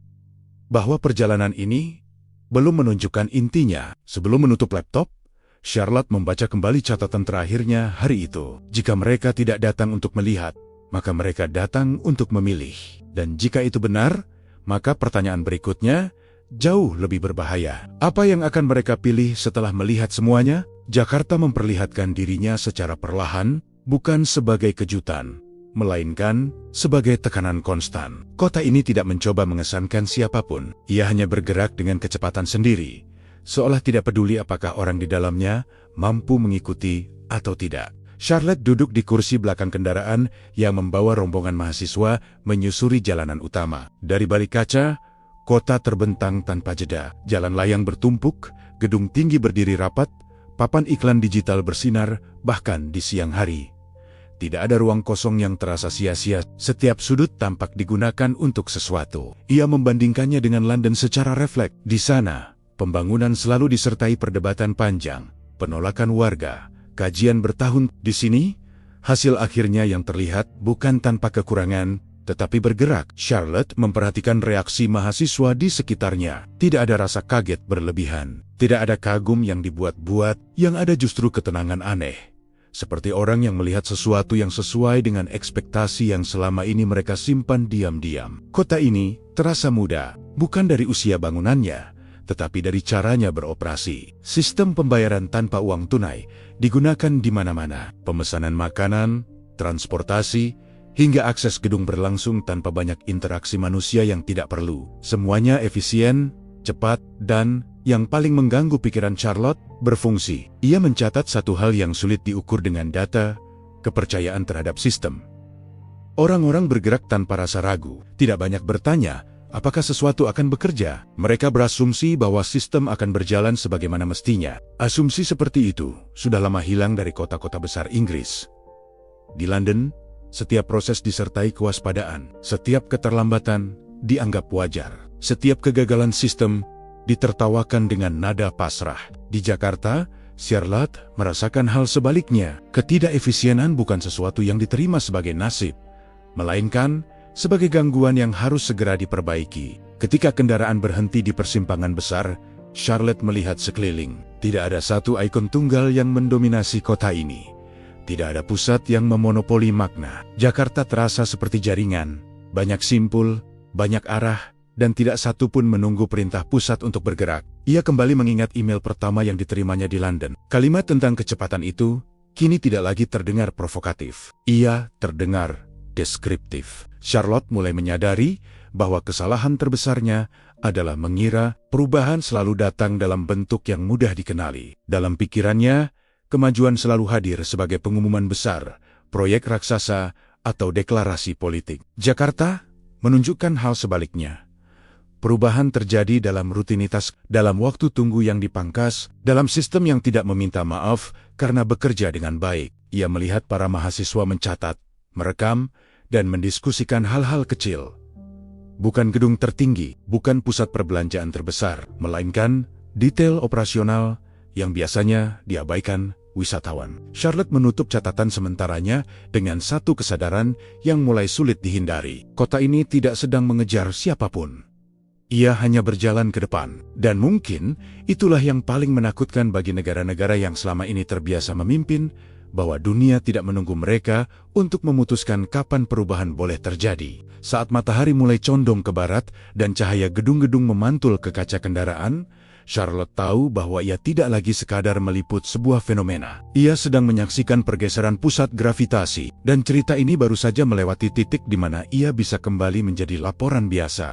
bahwa perjalanan ini belum menunjukkan intinya. Sebelum menutup laptop, Charlotte membaca kembali catatan terakhirnya hari itu. Jika mereka tidak datang untuk melihat, maka mereka datang untuk memilih. Dan jika itu benar, maka pertanyaan berikutnya jauh lebih berbahaya. Apa yang akan mereka pilih setelah melihat semuanya? Jakarta memperlihatkan dirinya secara perlahan, bukan sebagai kejutan, melainkan sebagai tekanan konstan. Kota ini tidak mencoba mengesankan siapapun. Ia hanya bergerak dengan kecepatan sendiri, seolah tidak peduli apakah orang di dalamnya mampu mengikuti atau tidak. Charlotte duduk di kursi belakang kendaraan yang membawa rombongan mahasiswa menyusuri jalanan utama. Dari balik kaca, kota terbentang tanpa jeda. Jalan layang bertumpuk, gedung tinggi berdiri rapat, papan iklan digital bersinar, bahkan di siang hari. Tidak ada ruang kosong yang terasa sia-sia, setiap sudut tampak digunakan untuk sesuatu. Ia membandingkannya dengan London secara refleks. Di sana, pembangunan selalu disertai perdebatan panjang, penolakan warga, kajian bertahun. Di sini, hasil akhirnya yang terlihat bukan tanpa kekurangan, tetapi bergerak. Charlotte memperhatikan reaksi mahasiswa di sekitarnya. Tidak ada rasa kaget berlebihan. Tidak ada kagum yang dibuat-buat, yang ada justru ketenangan aneh. Seperti orang yang melihat sesuatu yang sesuai dengan ekspektasi yang selama ini mereka simpan diam-diam. Kota ini terasa muda, bukan dari usia bangunannya, tetapi dari caranya beroperasi. Sistem pembayaran tanpa uang tunai digunakan di mana-mana. Pemesanan makanan, transportasi, hingga akses gedung berlangsung tanpa banyak interaksi manusia yang tidak perlu. Semuanya efisien, cepat, dan yang paling mengganggu pikiran Charlotte, berfungsi. Ia mencatat satu hal yang sulit diukur dengan data, kepercayaan terhadap sistem. Orang-orang bergerak tanpa rasa ragu, tidak banyak bertanya, apakah sesuatu akan bekerja. Mereka berasumsi bahwa sistem akan berjalan sebagaimana mestinya. Asumsi seperti itu sudah lama hilang dari kota-kota besar Inggris. Di London, setiap proses disertai kewaspadaan. Setiap keterlambatan dianggap wajar. Setiap kegagalan sistem ditertawakan dengan nada pasrah. Di Jakarta, Charlotte merasakan hal sebaliknya. Ketidakefisienan bukan sesuatu yang diterima sebagai nasib, melainkan sebagai gangguan yang harus segera diperbaiki. Ketika kendaraan berhenti di persimpangan besar, Charlotte melihat sekeliling. Tidak ada satu ikon tunggal yang mendominasi kota ini. Tidak ada pusat yang memonopoli makna. Jakarta terasa seperti jaringan, banyak simpul, banyak arah, dan tidak satu pun menunggu perintah pusat untuk bergerak. Ia kembali mengingat email pertama yang diterimanya di London. Kalimat tentang kecepatan itu kini tidak lagi terdengar provokatif. Ia terdengar deskriptif. Charlotte mulai menyadari bahwa kesalahan terbesarnya adalah mengira perubahan selalu datang dalam bentuk yang mudah dikenali. Dalam pikirannya, kemajuan selalu hadir sebagai pengumuman besar, proyek raksasa, atau deklarasi politik. Jakarta menunjukkan hal sebaliknya. Perubahan terjadi dalam rutinitas, dalam waktu tunggu yang dipangkas, dalam sistem yang tidak meminta maaf karena bekerja dengan baik. Ia melihat para mahasiswa mencatat, merekam, dan mendiskusikan hal-hal kecil. Bukan gedung tertinggi, bukan pusat perbelanjaan terbesar, melainkan detail operasional yang biasanya diabaikan wisatawan. Charlotte menutup catatan sementaranya dengan satu kesadaran yang mulai sulit dihindari. Kota ini tidak sedang mengejar siapapun. Ia hanya berjalan ke depan. Dan mungkin itulah yang paling menakutkan bagi negara-negara yang selama ini terbiasa memimpin, bahwa dunia tidak menunggu mereka untuk memutuskan kapan perubahan boleh terjadi. Saat matahari mulai condong ke barat dan cahaya gedung-gedung memantul ke kaca kendaraan, Charlotte tahu bahwa ia tidak lagi sekadar meliput sebuah fenomena. Ia sedang menyaksikan pergeseran pusat gravitasi, dan cerita ini baru saja melewati titik di mana ia bisa kembali menjadi laporan biasa.